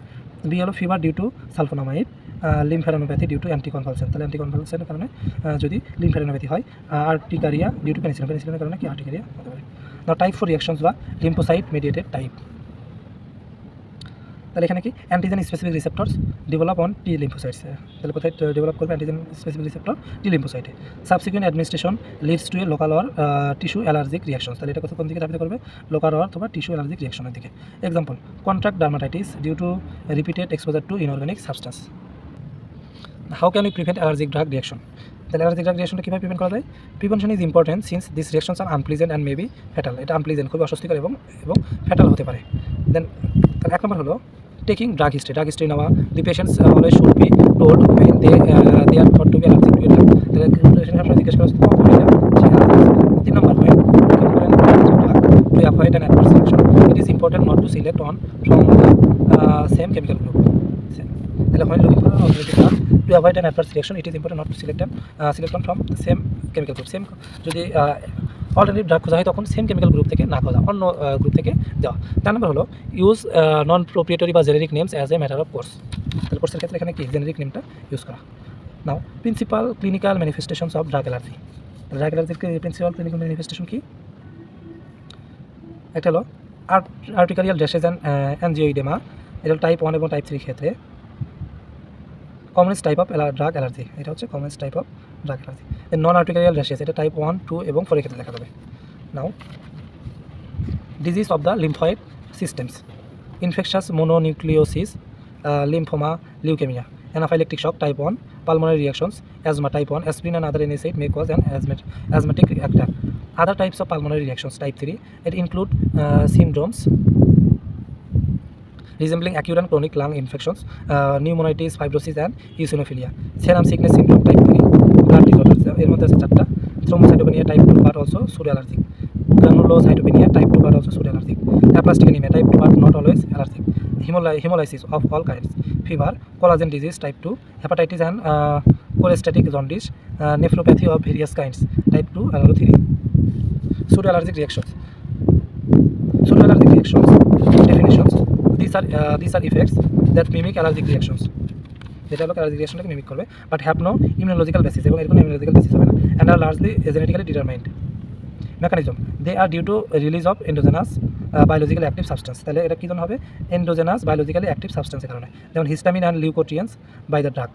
B হলো fever due to sulphonamide, lymphadenopathy due to anticonvulsant, তাহলে অ্যান্টিকনভালসেন্টের কারণে যদি লিম্ফ্যাডেনোপ্যাথি হয়, আর্টিকারিয়া ডিউ টু পেনিসিলিনের কারণে কি আর্টিকারিয়া হতে পারে। নাও টাইপ 4 রিয়াকশনস বা লিম্ফোসাইট মেডিয়েটেড টাইপ, তাহলে এখানে কি antigen specific receptors develop on T lymphocytes, তাহলে কোথায় ডেভেলপ করবে অ্যান্টিজেন স্পেসিফিক রিসেপ্টর টি লিম্ফোসাইটে। Subsequent administration leads to a local or tissue allergic reactions, তাহলে এটা কোন দিকে ধাবিত করবে, লোকাল অর অথবা টিস্যু অ্যালার্জিক রিয়াকশনের দিকে। Example contract dermatitis due to repeated exposure to inorganic substance. How can we prevent allergic drug reaction, তাহলে অ্যালার্জিক ড্রাগ রিয়াকশনটা কীভাবে প্রিভেন্ট করা যায়। Prevention is important since this reactions are unpleasant and maybe fatal, এটা unpleasant খুবই অস্বস্তিকর এবং fatal হতে পারে। দেন তাহলে 1 নম্বর হলো taking drug history নেওয়া, the patients always should be told when they are thought to be allergic to a drug, তাহলে patient সবসময় জিজ্ঞেস করা কখন এটা সে allergic। 3 number when looking for an allergic drug to avoid an adverse reaction, it is important not to select one from the same chemical group, তাহলে when looking for an allergic drug to avoid an adverse reaction, it is important not to select one from the same chemical group, same যদি alternative drug খোঁজা হয় তখন same chemical group থেকে না খোঁজা, অন্য group থেকে দেওয়া। 4 নম্বর হলো ইউজ নন প্রোপ্রিয়েটরি বা generic names as a matter of course, তাহলে কোর্সের ক্ষেত্রে এখানে কি জেনেরিক নেমটা ইউজ করা। Now principal clinical manifestations of drug allergy, drug অ্যালার্জির প্রিন্সিপাল ক্লিনিক্যাল ম্যানিফেস্টেশন কি, একটা হলো আর্টিকারিয়াল র্যাশেস অ্যান্ড অ্যানজিওইডেমা, এটা হলো টাইপ 1 এবং টাইপ 3 ক্ষেত্রে। Commonest type of drug allergy, এটা হচ্ছে commonest type of drug allergy. Non urticarial rashes, এটা টাইপ 1, 2 এবং 4 ক্ষেত্রে দেখা যাবে। Now disease of the lymphoid systems, infectious mononucleosis, lymphoma, leukaemia, anaphylactic shock type 1, pulmonary reactions, asthma type 1, aspirin and other NSAID may cause an asthmatic attack. Other types of pulmonary reactions type 3, it include syndromes resembling acute and chronic lung infections, pneumonitis, fibrosis and eosinophilia. Serum sickness syndrome type 3, blood disorders, এর মধ্যে আছে 4টা, thrombocytopenia type 2 but also pseudoallergic, granulocytopenia type 2 but also pseudoallergic, aplastic anemia type 2 but not always allergic, hemolysis of all kinds, fever, collagen disease type 2, hepatitis and cholestatic jaundice, nephropathy of various kinds type 2 and 3. Pseudoallergic reactions definitions, these are effects that mimic allergic reactions, যেটা হলো allergic রিয়াকশনটাকে mimic করবে but have no immunological basis, এবং এর কোনো immunological basis হবে না, and are largely genetically determined. Mechanism, they are due to release of endogenous biologically active substance, তাহলে এটা কী জন্য হবে, এন্ডোজেনাস বায়োলজিক্যালি অ্যাক্টিভ সাবস্টেন্সের কারণে, যেমন histamine and leukotrienes by the drug.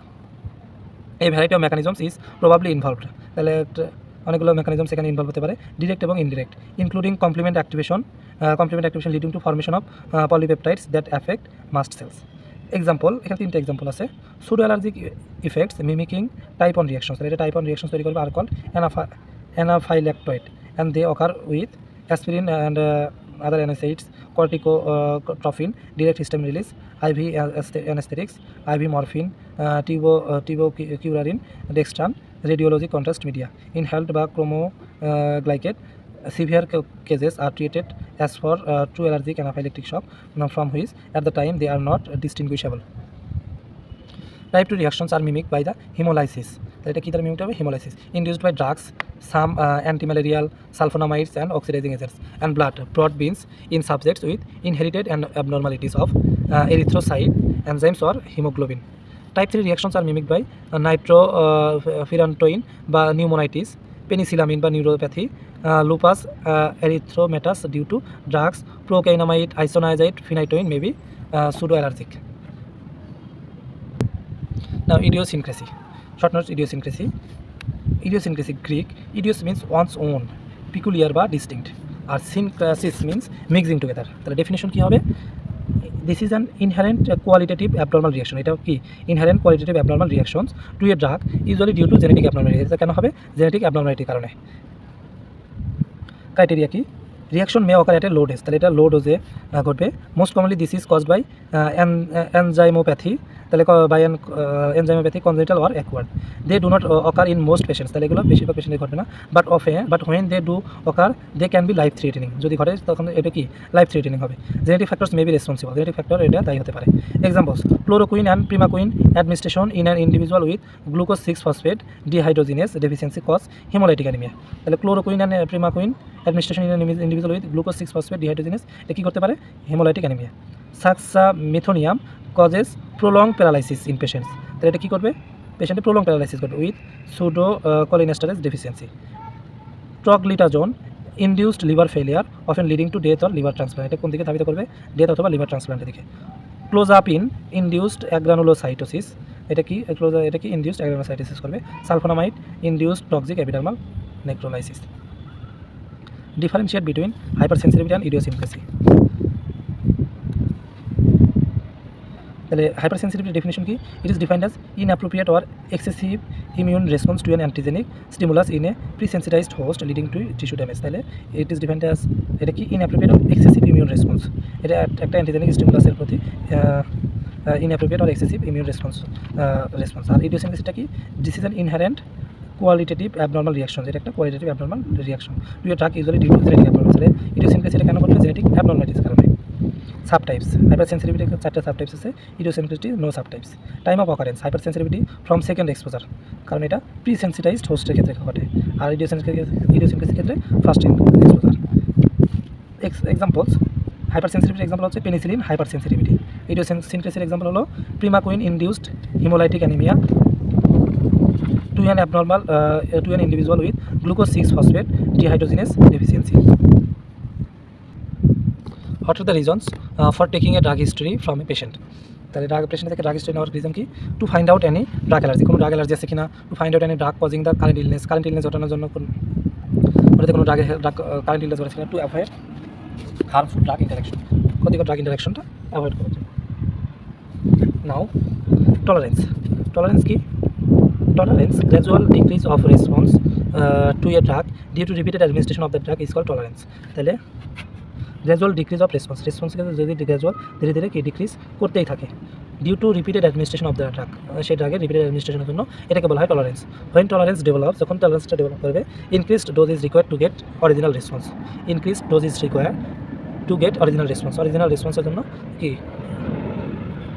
এই variety of mechanisms is probably involved, তাহলে অনেকগুলো মেকানিজমস এখানে ইনভলভ হতে পারে, ডিরেক্ট এবং indirect, including complement activation leading to formation of polypeptides that affect mast cells. Example, এখানে 3টা এক্সাম্পল আছে। Pseudo allergic effects mimicking type 1 reactions, তাহলে এটা টাইপ 1 রিয়াকশন তৈরি করবে আর call anaphylactoid, and they occur with aspirin and other NSAIDs, corticotrophin, direct histamine release, IV anesthetics, IV morphine, tibocurarine, dextran, radiology contrast media, inhaled by chromoglycate. Severe cases are treated as for true allergic anaphylactic shock, from which at the time they are not distinguishable. Type 2 reactions are mimicked by the hemolysis, এটা কী দ্বারা mimic হবে, hemolysis induced by drugs, some antimalarial, sulfonamides and oxidizing agents, and blood beans in subjects with inherited and abnormalities of erythrocyte enzymes or hemoglobin. Type 3 reactions are mimicked by nitrofurantoin বা pneumonitis, penicillamine বা neuropathy, lupus erythematosus due to drugs, procainamide, isoniazid, phenytoin may be pseudoallergic. Now idiosyncrasy, short notes, idiosyncrasy, Greek, idios means one's own, peculiar বা distinct, আর syncrasis means mixing together, তাহলে definition কী হবে, this is an inherent qualitative abnormal reaction. এটা কি inherent qualitative abnormal reactions to a drug usually due to genetic abnormality. এটা কেন হবে? জেনেটিক অ্যাবনর্মালিটির কারণে। ক্রাইটেরিয়া কি? Reaction may occur at a low dose, তাহলে এটা লো ডোজে ঘটবে। Most commonly this is caused by enzymopathy, তাহলে by enzymopathy congenital or acquired. They do not ochre in most patients, তাহলে এগুলো বেশিরভাগ পেশেন্টে ঘটবে না। But when they do occur they can be life threatening, যদি ঘটে তখন এটা কি লাইফ থ্রেটেনিং হবে। Genetic factors may be responsible, genetic factor এটা দায়ী হতে পারে। Examples chloroquine and primaquine administration in an individual with glucose six phosphate dehydrogenase deficiency cause haemolytic anaemia. তাহলে chloroquine and primaquine administration in an individual with glucose six phosphate dehydrogenase, এটা কী করতে পারে? Haemolytic anaemia. Suxamethonium causes prolong paralysis in patients, তাহলে এটা কী করবে? পেশেন্টে প্রোলং প্যারালাইসিস করবে with pseudo cholinesterase deficiency. Troglitazone induced liver failure often leading to death or liver transplant, এটা কোন দিকে ধাবিত করবে? ডেথ অথবা লিভার ট্রান্সপ্লান্টের দিকে। ক্লোজাপিন ইনডিউসড অ্যাগ্রানুলোসাইটোসিস, এটা কি ইনডিউসড অ্যাগ্রানুলোসাইটোসিস করবে। Sulphonamide induced toxic epidermal necrolysis. Differentiate between hypersensitivity and idiosyncrasy. তাহলে হাইপারসেন্সিটিভিটি ডেফিনেশন কি? It is defined as inappropriate or excessive immune response to an antigenic stimulus in a presensitized host leading to tissue damage. তাহলে it is defined as, এটা কি inappropriate or excessive immune response, এটা একটা antigenic স্টিমুলাসের প্রতি inappropriate or excessive immune response. আর ইডিওসিনক্রেসিটা কি? This is an inherent qualitative abnormal reaction, এটা একটা qualitative abnormal reaction to a drug usually due to genetic abnormality. Idiosyncrasy এটা কেন করবে? জেনেটিক অ্যাবনর্মালিটির কারণে। সাবটাইপস হাইপারসেন্সিটিভিটি চারটা সাবটাইপস আছে, idiosensitivity no subtypes. Time of occurrence hypersensitivity from second exposure, কারণ এটা প্রিসেন্সিটাইজড হোস্টের ক্ষেত্রে ঘটে, আর ইডিওসেনসিটিভিটির ক্ষেত্রে ফার্স্ট এক্সপোজার। এক্সাম্পলস হাইপারসেন্সিটিভিটির এক্সাম্পল হচ্ছে পেনিসিলিন হাইপারসেন্সিটিভিটি। ইডিওসেনসিটিভিটির এক্সাম্পল হলো primaquine induced haemolytic anaemia to an individual with glucose 6-phosphate dehydrogenase deficiency. What are the reasons for taking a drug history from a patient? তাহলে patient থেকে drug history নেওয়ার reason কি? To find out any drug allergy, কোনো drug allergy আছে কিনা, to find out any drug causing the current illness ঘটানোর জন্য কোনো ড্রাগ কারেন্ট ইলনেস ঘটেছে কিনা, to avoid harmful drug interaction, ক্ষতিকর ড্রাগ ইন্টারাকশনটা অ্যাভয়েড করার জন্য। নাও টলারেন্স কি? Tolerance, gradual decrease of response to a drug due to repeated administration of the drug is called tolerance. তাহলে গ্র্যাজুয়াল ডিক্রিজ অফ রেসপন্স যদি gradual ধীরে ধীরে কি decrease করতেই থাকে due to repeated administration of the drug, সেই ড্রাগের repeated অ্যাডমিনিস্ট্রেশনের জন্য এটাকে বলা হয় টলারেন্স। হোয়েন টলারেন্স ডেভেলপ, যখন টলারেন্সটা ডেভেলপ করবে, increased dose is required to get original response. Increased dose is required to get original রেসপন্সের জন্য কি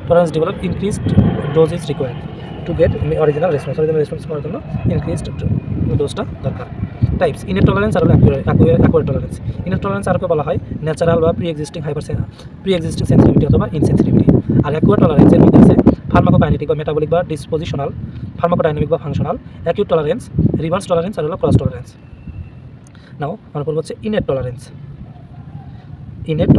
tolerance develop, increased dose is required to get original response করার জন্য ইনক্রিজড ডোজটা দরকার। টাইপস ইনেট টলারেন্স আর অ্যাকোয়ার্ড টলারেন্স। ইনেট টলারেন্স আরকে বলা হয় ন্যাচারাল বা প্রি এক্সিস্টিং সেন্সিটিভিটি অথবা ইনসেন্সিটিভিটি। আর অ্যাকোয়ার্ড টলারেন্সের মধ্যে আছে ফার্মাকোকাইনেটিক বা মেটাবলিক বা ডিসপোজিশনাল, ফার্মাকোডাইনামিক বা functional, acute tolerance, reverse tolerance আর হলো ক্রস টলারেন্স। নাও আমার পর হচ্ছে ইনেট টলারেন্স। ইনেট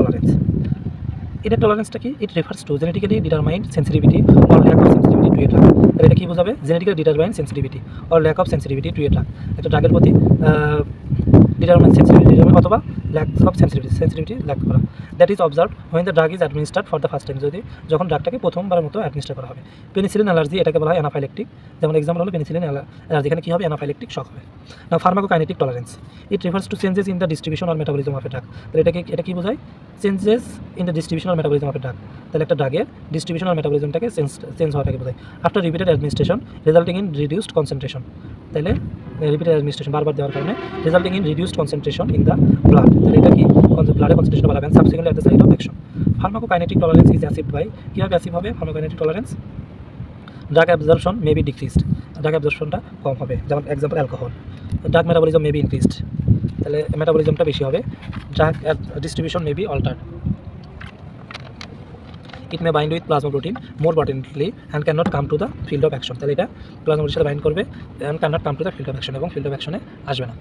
টলারেন্সটা কি? It refers to genetically determined sensitivity or lack of sensitivity to a drug. তাহলে এটা কী বোঝাবে? Genetically determined sensitivity or lack of sensitivity to a drug, একটা ড্রাগের প্রতি ডিটারমাইন্ড সেন্সিটিভিটি অথবা ল্যাক অফ সেন্সিটিভিটি ল্যাক করা। That is observe when the drug is administered for the first time, যখন ড্রাগটাকে প্রথমবারের মতো অ্যাডমিনিস্টার করা হবে। পেনিসিলিন অ্যালার্জি, এটাকে বলা হয় অ্যানাফাইলেকটিক, যেমন এক্সাম্পল হলো পেনিসিলিন অ্যালার্জি, এখানে কী হবে? অ্যানাফাইলেকটিক শক হবে। না pharmacokinetic tolerance, it refers two changes in the distribution or metabolism of a drug. তাহলে এটা কী বোঝায়? Changes in the distribution or metabolism of a drug. তাহলে একটা ড্রাগের ডিস্ট্রিবিউশন আর মেটাবলিজমটাকে চেঞ্জ হওয়াটাকে বোঝায়। After repeated administration resulting in reduced concentration, তাহলে repeated administration বারবার দেওয়ার কারণে resulting in reduced concentration in the blood, তাহলে এটা কি? ব্লাডের কনসেন্ট্রেশন বাড়াবেন subsequently at the site of action. Pharmacokinetic tolerance is achieved by, কীভাবে অ্যাসিভ হবে pharmacokinetic tolerance? Drug absorption may be decreased, drug অ্যাবজর্পশনটা কম হবে, যেমন example alcohol. Drug metabolism may be increased, তাহলে মেটাবলিজমটা বেশি হবে। Drug distribution may be altered, it may bind with plasma protein more potently and can not come to the field of action, তাহলে এটা প্লাজমা প্রোটিনের সাথে বাইন্ড করবে and can not come to the field of action, এবং field of অ্যাকশনে আসবে না।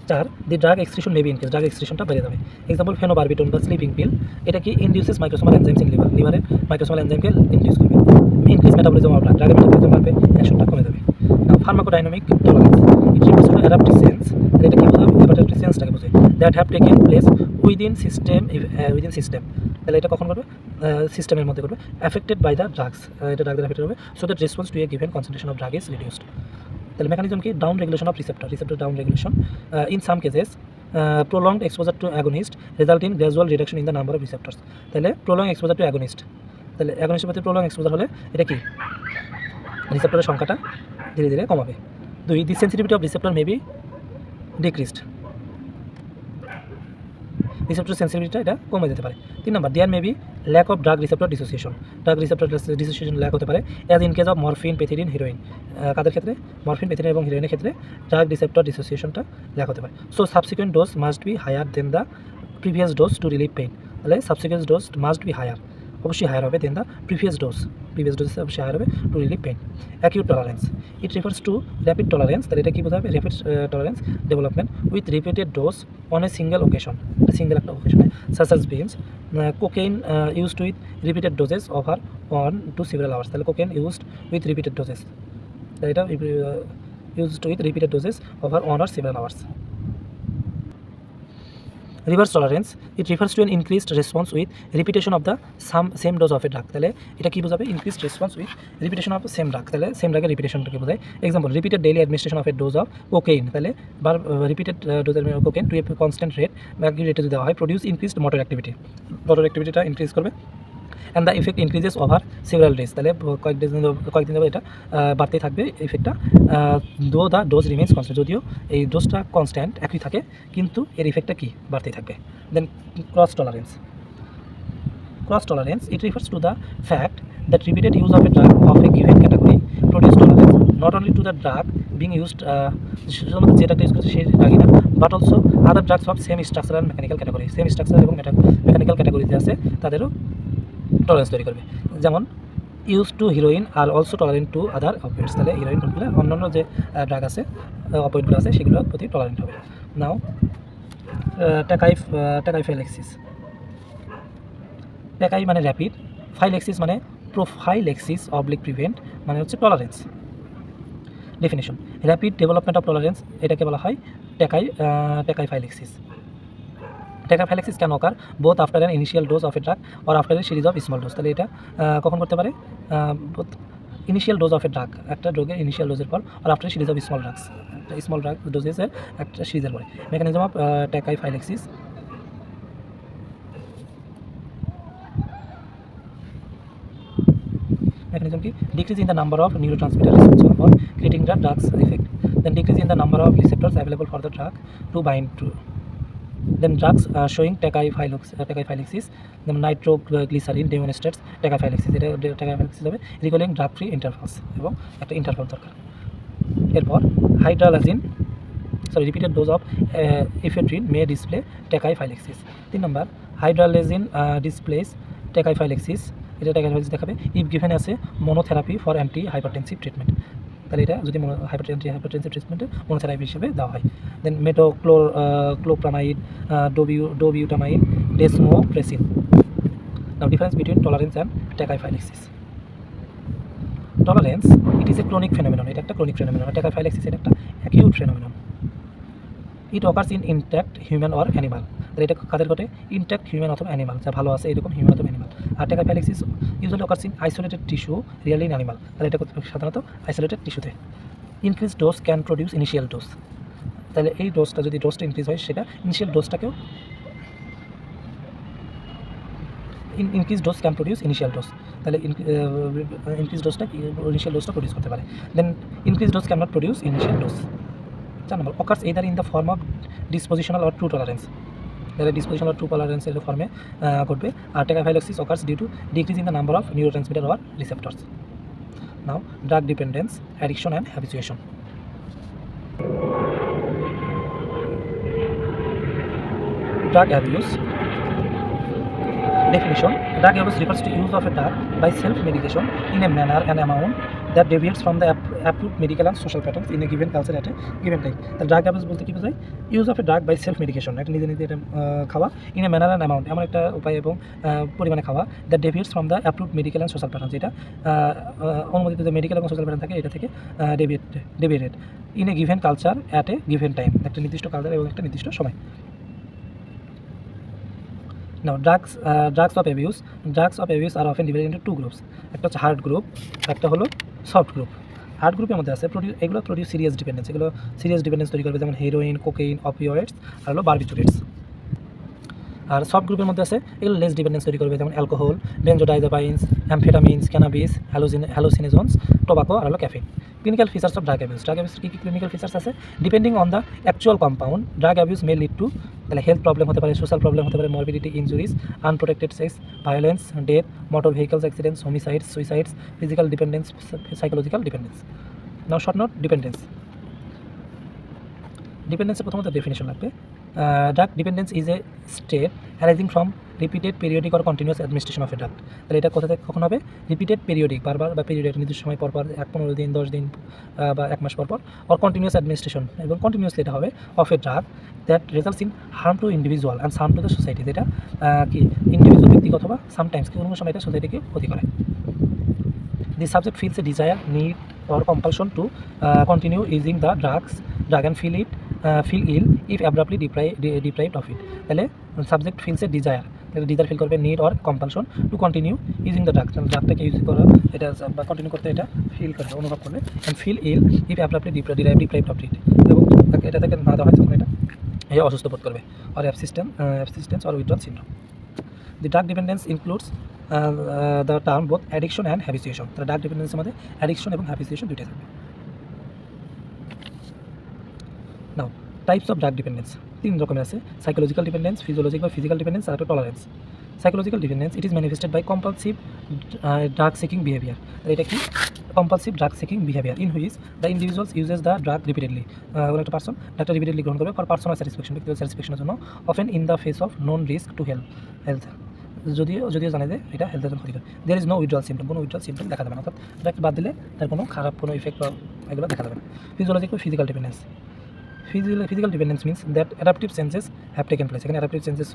4 the drug excretion may be increase, drug এক্সক্রিশনটা বেড়ে যাবে। এক্সাম্পল ফেনোবারবিটন বা স্লিপিং পিল, এটা কি ইনডিউসেস মাইক্রোসোমাল এনজাইমস ইন লিভারে মাইক্রোসোমাল এনজাইমকে ইনডিউস করবে, ইনক্রিজ মেটাবলিজম অফ ড্রাগ, ড্রাগের মেটাবলিজম বাড়বে, অ্যাকশনটা কমে যাবে। Pharmacodynamic tolerance, it refers to adaptive sense, এটা কি বোঝাবে? অ্যাডাপটিভ সেন্সটাকে বোঝায়। That have taken place within system, তাহলে এটা কখন করবে? সিস্টেমের মধ্যে করবে। অ্যাফেক্টেড বাই দ্য ড্রাগস, এটা ড্রাগ দ্বারা এফেক্টেড হবে, so that response to a given concentration of drug is reduced. তাহলে মেকানিজম কি? Down regulation of receptor down regulation, in some cases prolonged exposure to agonist result in gradual reduction in the number of receptors। তাহলে prolonged exposure to agonist, তাহলে অ্যাগনিস্টের প্রতি prolonged exposure হলে এটা কি? রিসেপ্টরের সংখ্যাটা ধীরে ধীরে কমাবে। 2, the sensitivity of receptor may be decreased, receptor সেন্সিটিভিটিটা এটা কমে যেতে পারে। 3 নম্বর, there may be lack of drug receptor dissociation, drug receptor dissociation lack হতে পারে, as in case of morphine, pethidine, heroin. কাদের ক্ষেত্রে? মরফিন, পেথিডিন এবং হিরোইনের ক্ষেত্রে ড্রাগ রিসেপ্টর ডিসোসিয়েশনটা ল্যাক হতে পারে। So subsequent dose must be higher than the previous dose to relieve pain, তাহলে subsequent dose must be higher, অবশ্যই হায়ার হবে than the previous dose অবশ্যই হায়ার হবে to relieve pain. Acute tolerance, it refers to rapid tolerance, তাহলে এটা কী বোঝাবে? Rapid tolerance development with repeated dose on a single occasion, single একটা ওকেশনে, such as beans cocaine used with repeated doses over 1 to several hours, তাহলে cocaine used with repeated doses, তাহলে এটা used with repeated doses over 1 or several hours। Reverse tolerance, it refers to an increased response with repetition of the same dose of a drug, তাহলে এটা কী বোঝাবে? Increased response with repetition of same drug, তাহলে same ড্রাগের রিপিটেশনটাকে বোঝায়। Example, repeated daily administration of a dose of cocaine, তাহলে repeated ডোজের cocaine to a constant rate বা রেটে যদি দেওয়া হয়, প্রডিউস ইনক্রিজড মোটর অ্যাক্টিভিটিটা ইনক্রিজ করবে, and the effect increases over several days, তাহলে কয়েকদিন ধরে এটা বাড়তেই থাকবে ইফেক্টটা, দো দ্য ডোজ রিমেন্স কনস্ট্যান্ট, যদিও এই ডোজটা কনস্ট্যান্ট একই থাকে কিন্তু এর ইফেক্টটা কি? বাড়তেই থাকবে। Then cross tolerance, it refers to the fact that repeated use of a drug of a given category produce tolerance not only to the drug being used, শুধুমাত্র যে ড্রাগটা ইউজ করছে সেই ড্রাগই না, but also other drugs of same structure and mechanical category, same structure এবং mechanical ক্যাটাগরিতে আছে তাদেরও টলারেন্স তৈরি করবে। যেমন ইউজ টু হিরোইন আর also tolerant to other opioids, তাহলে হিরোইন অন্যান্য যে ড্রাগ আছে, অপয়েডগুলো আছে, সেগুলোর প্রতি টলারেন্ট হবে। নাও ট্যাকাইফাইলেক্সিস, ট্যাকাই মানে র্যাপিড, ফাইলেক্সিস মানে প্রোফাইলেক্সিস অবলিক প্রিভেন্ট, মানে হচ্ছে tolerance. Definition, rapid development of tolerance, এটাকে বলা হয় tachyphylaxis. Tachyphylaxis can occur both after an initial dose of a drug or after a series of small dose, তাহলে এটা কখন করতে পারে? Initial dose of a drug, একটা ড্রাগের ইনিশিয়াল ডোজের পর, আর after series of small drug ডোজেসের একটা সিরিজের পরে। Mechanism of tachyphylaxis, mechanism ki decrease in the number of neurotransmitter responsible for creating the drug's effect, then decrease in the number of receptors available for the drug to bind to, then drugs showing tachyphylaxis, then nitroglycerin demonstrates tachyphylaxis, এটা tachyphylaxis হবে recalling drug free intervals, এবং একটা interval দরকার। এরপর repeated dose of ephedrine may display tachyphylaxis। 3 নম্বর, hydralazine displays tachyphylaxis, এটা tachyphylaxis দেখাবে if given আছে monotherapy for anti hypertensive treatment, তাহলে এটা যদি হাইপারটেনসিভ ট্রিটমেন্টে মনোথেরাপি হিসেবে দেওয়া হয়। Then clopramide, dobutamine, desmopressin. Now difference between tolerance and tachyphylaxis. Tolerance, it is a chronic phenomenon, এটা একটা ক্রনিক ফেনোমেনন। ট্যাকাইফাইলেক্সিস এটা একটা acute phenomenon. It occurs in intact human or animal, তাহলে এটা কাদের ঘটে? ইনট্যাক্ট হিউম্যান অথবা অ্যানিমাল, যা ভালো আছে এরকম হিউম্যান অথবা অ্যানিমাল। আর tachyphylaxis usually occurs in isolated tissue really in animal, তাহলে এটা সাধারণত আইসোলেটেড টিস্যুতে। Increase dose can produce initial dose, তাহলে এই ডোজটা যদি ডোজটা ইনক্রিজ হয় সেটা ইনিশিয়াল ডোজটাকেও increase dose can produce initial dose, তাহলে ইনক্রিজ ডোজটা ইনিশিয়াল ডোজটা প্রডিউস করতে পারে। Then increase dose can not produce initial dose. 4 number, occurs either in the form of dispositional or true tolerance, তাহলে ডিসপোজিশনাল অর ট্রু টলারেন্সের ফর্মে ঘটবে। আর tachyphylaxis occurs due to decrease in the number of neurotransmitter or receptors. Now drug dependence, addiction and habituation. Drug abuse. Definition: drug abuse refers to use of a drug by self-medication in a manner and amount that deviates from the approved medical and social patterns in a given culture at a given time. The drug abuse বলতে কি বোঝায়? Use of a drug by self medication, একটা নিজে নিজে এটা খাওয়া, in a manner and amount, এমন একটা উপায় এবং পরিমাণে খাওয়া, that deviates from the approved medical and social pattern, যেটা অনুমোদিত যে মেডিকেল এবং সোশ্যাল প্যাটার্ন থাকে এটা থেকে deviated in a given culture at a given time, একটা নির্দিষ্ট কালচার এবং একটা নির্দিষ্ট সময়। Now, drugs of abuse are often divided into two groups. একটা হচ্ছে হার্ড গ্রুপ, একটা হলো সফট গ্রুপ। হার্ড গ্রুপের মধ্যে আছে এগুলো প্রডিউস সিরিয়াস ডিপেন্ডেন্স, এগুলো সিরিয়াস ডিপেন্ডেন্স তৈরি করবে, যেমন হেরোইন, কোকেইন, অপিওয়েডস আর হলো বারবিচুরেটস। আর সফট গ্রুপের মধ্যে আছে এগুলো লেস ডিপেন্ডেন্স তৈরি করবে, যেমন alcohol, benzodiazepines, amphetamines, cannabis, hallucinogens, tobacco আর হলো caffeine. Clinical features of drug abuse. Drug abuse কী কী ক্লিনিক্যাল ফিচার্স আছে? Depending on the actual compound, drug abuse may lead to তাহলে হেলথ প্রবলেম হতে পারে, সোশ্যাল প্রবলেম হতে পারে, morbidity, injuries, unprotected sex, violence, death, motor vehicles accidents, homicides, suicides, physical dependence, psychological dependence. Now short note, dependence. ডিপেন্ডেন্সের প্রথমত definition লাগবে। Drug dependence is a state arising from repeated periodic or continuous administration of a drug. তাহলে এটা কোথা থেকে কখন হবে? Repeated periodic, বারবার বা পিরিয়ড একটা নির্দিষ্ট সময় পরপর, 15 দিন, 10 দিন বা 1 মাস পরপর, অর কন্টিনিউয়াস অ্যাডমিনিস্ট্রেশন, এবং কন্টিনিউয়াসলি এটা হবে of a drug that results in harm two individual and harm two the society. যেটা কি ইন্ডিভিজুয়াল ব্যক্তিগত অথবা সামটাইমস কি কোনো সময় এটা সোসাইটিকে ক্ষতি করে। The subject feels a desire, need or compulsion to continue using the drug and feel ill if abruptly deprived of it. তাহলে subject feels a desire, desire feel করবে, need or compulsion to continue using the drug, ড্রাগটাকে use করা, এটা বা continue করতে এটা feel করবে, অনুভব করবে, and feel ill if abruptly deprived of it, এবং এটা থেকে না দেওয়া হয় তখন এটা অসুস্থ বোধ করবে, or abstinence or withdrawal syndrome. The drug dependence includes the term both addiction and habituation. তাহলে ড্রাগ ডিপেন্ডেন্সের মধ্যে অ্যাডিকশন এবং হ্যাবিচুয়েশন দুইটাই থাকবে। Now types of drug dependence 3 রকমের আছে: সাইকোলজিক্যাল ডিপেন্ডেন্স, ফিজিওলজিক্যাল বা ফিজিক্যাল ডিপেন্ডেন্স, আর একটা tolerance. Psychological dependence it is manifested by compulsive drug seeking behaviour. এটা কি? Compulsive drug seeking behaviour in which the individuals uses the drug repeatedly. কোনো একটা person ড্রাগটা repeatedly গ্রহণ করবে ফর পার্সোনাল স্যাটিসফ্যাকশন, ব্যক্তিগত স্যাটিসফ্যাকশনের জন্য, often in the face of known risk to health, যদিও জানে যে এটা হেলথের জন্য ক্ষতিকর। There is no withdrawal symptom, কোনো উইথড্রল সিমটম দেখা যাবে না, অর্থাৎ ড্রাগ বাদ দিলে তার কোনো খারাপ কোনো ইফেক্ট বা এগুলো দেখা যাবে না। Physiological physical dependence. Physical dependence means that adaptive changes have taken place. এখানে adaptive changes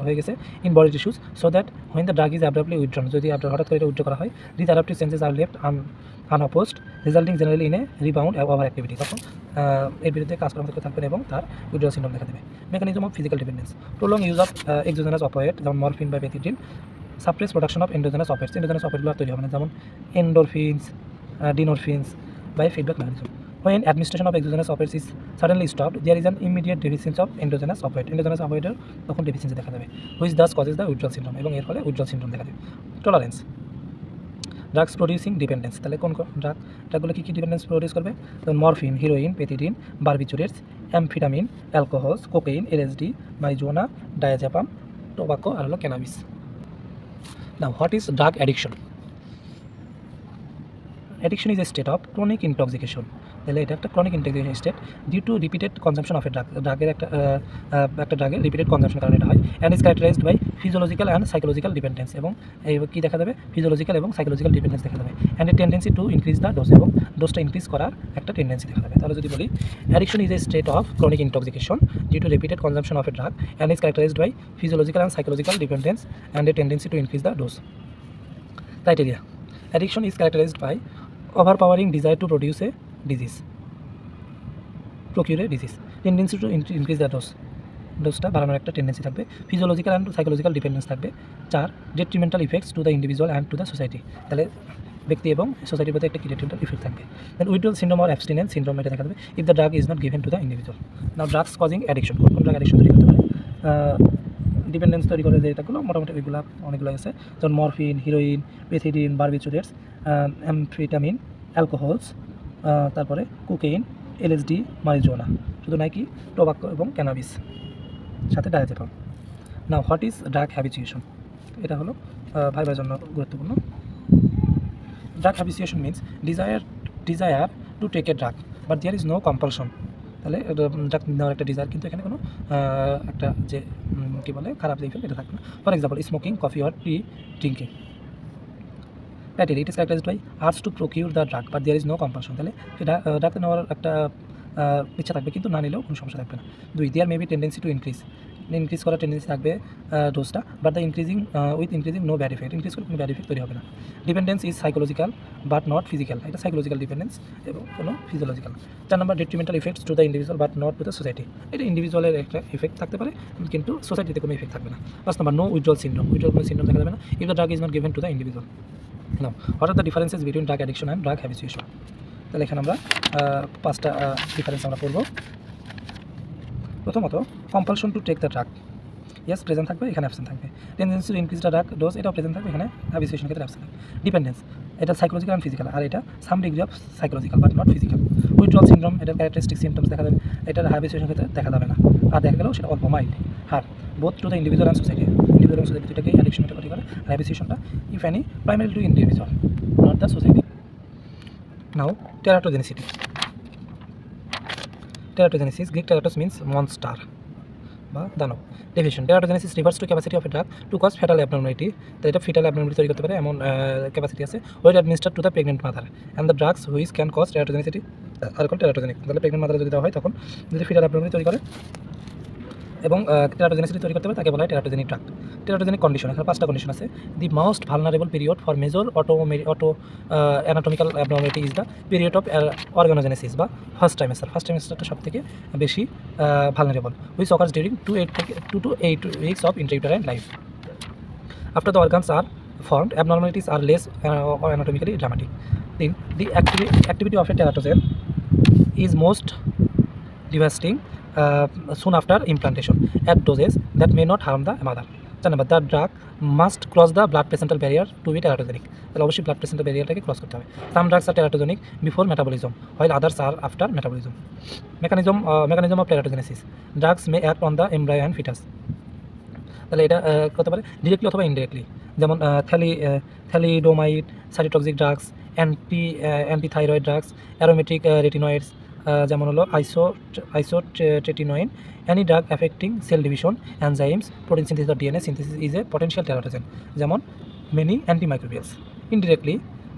হয়ে গেছে in body tissues so that when the drug is abruptly withdrawn, যদি হঠাৎ করে এটা উইথড্র করা হয়, these adaptive changes are left unopposed, resulting generally in a rebound over activity. তখন এর বিরুদ্ধে কাজ করার মতো থাকবে এবং তার withdrawal syndrome দেখা দেবে। Mechanism of physical dependence: prolonged use of exogenous opioid যেমন মরফিন বা pethidine, suppress production of endogenous opioids। endogenous opioidগুলো তৈরি হবে না, যেমন এন্ডোরফিনস, ডিনোরফিনস by feedback mechanism. When administration of exogenous opioids is suddenly stopped, there is an immediate deficiency of endogenous opioid. endogenous opioid তখন deficiency দেখা দেবে, which thus causes the withdrawal syndrome, এবং এর ফলে withdrawal syndrome দেখা দেবে। Tolerance. Drugs producing dependence. তাহলে কোন ড্রাগগুলো কী ডিপেন্ডেন্স প্রডিউস করবে? যেমন morphine, heroin, pethidine, barbiturates, amphetamine, alcohols, cocaine, LSD, marijuana, diazepam, tobacco আর হলো cannabis. Now what is drug addiction? Addiction is a state of chronic intoxication. তাহলে এটা একটা chronic intoxication state due to repeated consumption of a ড্রাগের একটা ড্রাগের repeated কনজাম্পশনের কারণে এটা হয়, and is characterised by physiological and psychological dependence. এবং এই কী দেখা যাবে? ফিজিওলজিক্যাল এবং সাইকোলজিক্যাল ডিপেন্ডেন্স দেখা যাবে, and a tendency to increase the dose, এবং ডোজটা ইনক্রিজ করার একটা টেন্ডেন্সি দেখা যাবে। তাহলে যদি বলি addiction is a state of chronic intoxication due to repeated consumption of a drug and is characterised by physiological and psychological dependence and a tendency to increase the dose. Criteria: addiction is characterised by overpowering desire to procure a disease, tendency to increase the ডোজটা বাড়ানোর একটা tendency থাকবে, physiological and psychological dependence থাকবে। 4 detrimental effects to the individual and to the society. তাহলে ব্যক্তি এবং সোসাইটির প্রতি একটা ডেট্রিমেন্টাল ইফেক্ট থাকবে। Then withdrawal syndrome or abstinence syndrome, এটা দেখা যাবে if the drug is not given to the individual. Now drugs causing addiction, কোন ড্রাগ অ্যাডিকশন তৈরি করতে পারে? ডিপেন্ডেন্স তৈরি করে যে এটাগুলো মোটামুটি ওইগুলো অনেকগুলো আছে, যেমন morphine, heroin, pethidine, barbiturates, amphetamine, alcohols, তারপরে কোকেইন, এলএসডি, মারিজুয়ানা, শুধু নাই কি টোবাকো এবং ক্যানাবিস, সাথে diazepam. Now what is drug habituation? এটা হলো ভাইবার জন্য গুরুত্বপূর্ণ। Drug habituation means desire to take a drug but there is no compulsion. তাহলে ড্রাগ নেওয়ার একটা ডিজায়ার, কিন্তু এখানে কোনো একটা যে কী বলে খারাপ যে ইফেক্ট এটা থাকবে না। For example smoking, coffee or T drinking. Criteria: it is characterized by urge to procure the drug but there is no compulsion. তাহলে সেটা ড্রাগ নেওয়ার একটা ইচ্ছা থাকবে, কিন্তু না নিলেও কোনো সমস্যা থাকবে না। 2 there may be tendency to increase, increase করার টেন্ডেন্সি থাকবে ডোজটা, but the increasing with increasing no bad effect, increase করে কোনো ব্যাড ইফেক্ট তৈরি হবে না। Dependence is psychological but not physical, এটা সাইকোলজিক্যাল ডিপেন্ডেন্স এবং কোনো physiological. 4 number detrimental effects to the individual but not to the society, এটা ইন্ডিভিজুয়ালের একটা ইফেক্ট থাকতে পারে কিন্তু সোসাইটিতে কোনো ইফেক্ট থাকবে না। 5 number no withdrawal syndrome, withdrawal কোনো সিনড্রোম দেখা যাবে না if the drug is not given to the individual. Now what are the differences between drug addiction and drug habituation, তাহলে এখানে আমরা 5টা ডিফারেন্স আমরা পড়ব। প্রথমত compulsion to take the drug, yes present থাকবে, এখানে অ্যাবসেন্ট থাকবে। Tendency to increase the drug dose, এটাও প্রেজেন্ট থাকবে, এখানে হ্যাবিচুয়েশন ক্ষেত্রে অ্যাবসেন্ট থাকবে। ডিপেন্ডেন্স, এটা সাইকোলজিক্যাল অ্যান্ড ফিজিক্যাল, আর এটা some degree of psychological but not physical. Withdrawal syndrome, এটার ক্যারেক্টারিস্টিক সিমটমস দেখা যাবে, এটার হ্যাবিচুয়েশন ক্ষেত্রে দেখা যাবে না, আর দেখা গেলেও সেটা অল্প mild. Harm both to the individual and society, individual and society দুটাকে অ্যাডিকশনটা ক্ষতি করে, আর হ্যাবিচুয়েশনটা if any primary to individual not the society. Now teratogenicity, teratogenesis, Greek teratos means monster বা দানব। Definition, teratogenesis refers to capacity of a drug to cause fetal abnormality, তো এটা ফিটাল অ্যাবনর্মালিটি তৈরি করতে পারে এমন ক্যাপাসিটি আছে, wait administer to the pregnant mother and the drugs which can cause teratogenicity are call teratogenic, তাহলে pregnant মাদারে যদি দেওয়া হয় তখন যদি ফিটাল অ্যাবনর্মালিটি তৈরি করে এবং টেরাটোজেনিসিটি তৈরি করতে পারে তাকে বলা হয় টেরাটোজেনিক ড্রাগ। টেরাটোজেনিক কন্ডিশন, এখানে 5টা কন্ডিশন আছে। The most vulnerable period for major auto anatomical abnormality is the period of organogenesis বা ফার্স্ট ট্রাইমেস্টার, ফার্স্ট ট্রাইমেস্টারটা সব থেকে বেশি vulnerable, which occurs during 2 to 8 weeks of intrauterine life. After the organs are formed, abnormalities are less or anatomically dramatic. Then the activity of a teratogen is most devastating soon after implantation at doses that may not harm the mother. But the drug must cross the blood placental barrier to be teratogenic, তাহলে অবশ্যই blood প্লেসেন্টাল ব্যারিয়ারটাকে cross করতে হবে। Some drugs R teratogenic before metabolism while others are after metabolism. Mechanism of teratogenesis, drugs may act on the embryo and fetus, তাহলে এটা করতে পারে directly অথবা indirectly, যেমন thalidomide, cytotoxic drugs, antithyroid drugs, aromatic retinoids, যেমন হলো isotretinoin. Any drug affecting cell division, enzymes, protein synthesis or DNA synthesis is a potential teratogen, যেমন many antimicrobials. Indirectly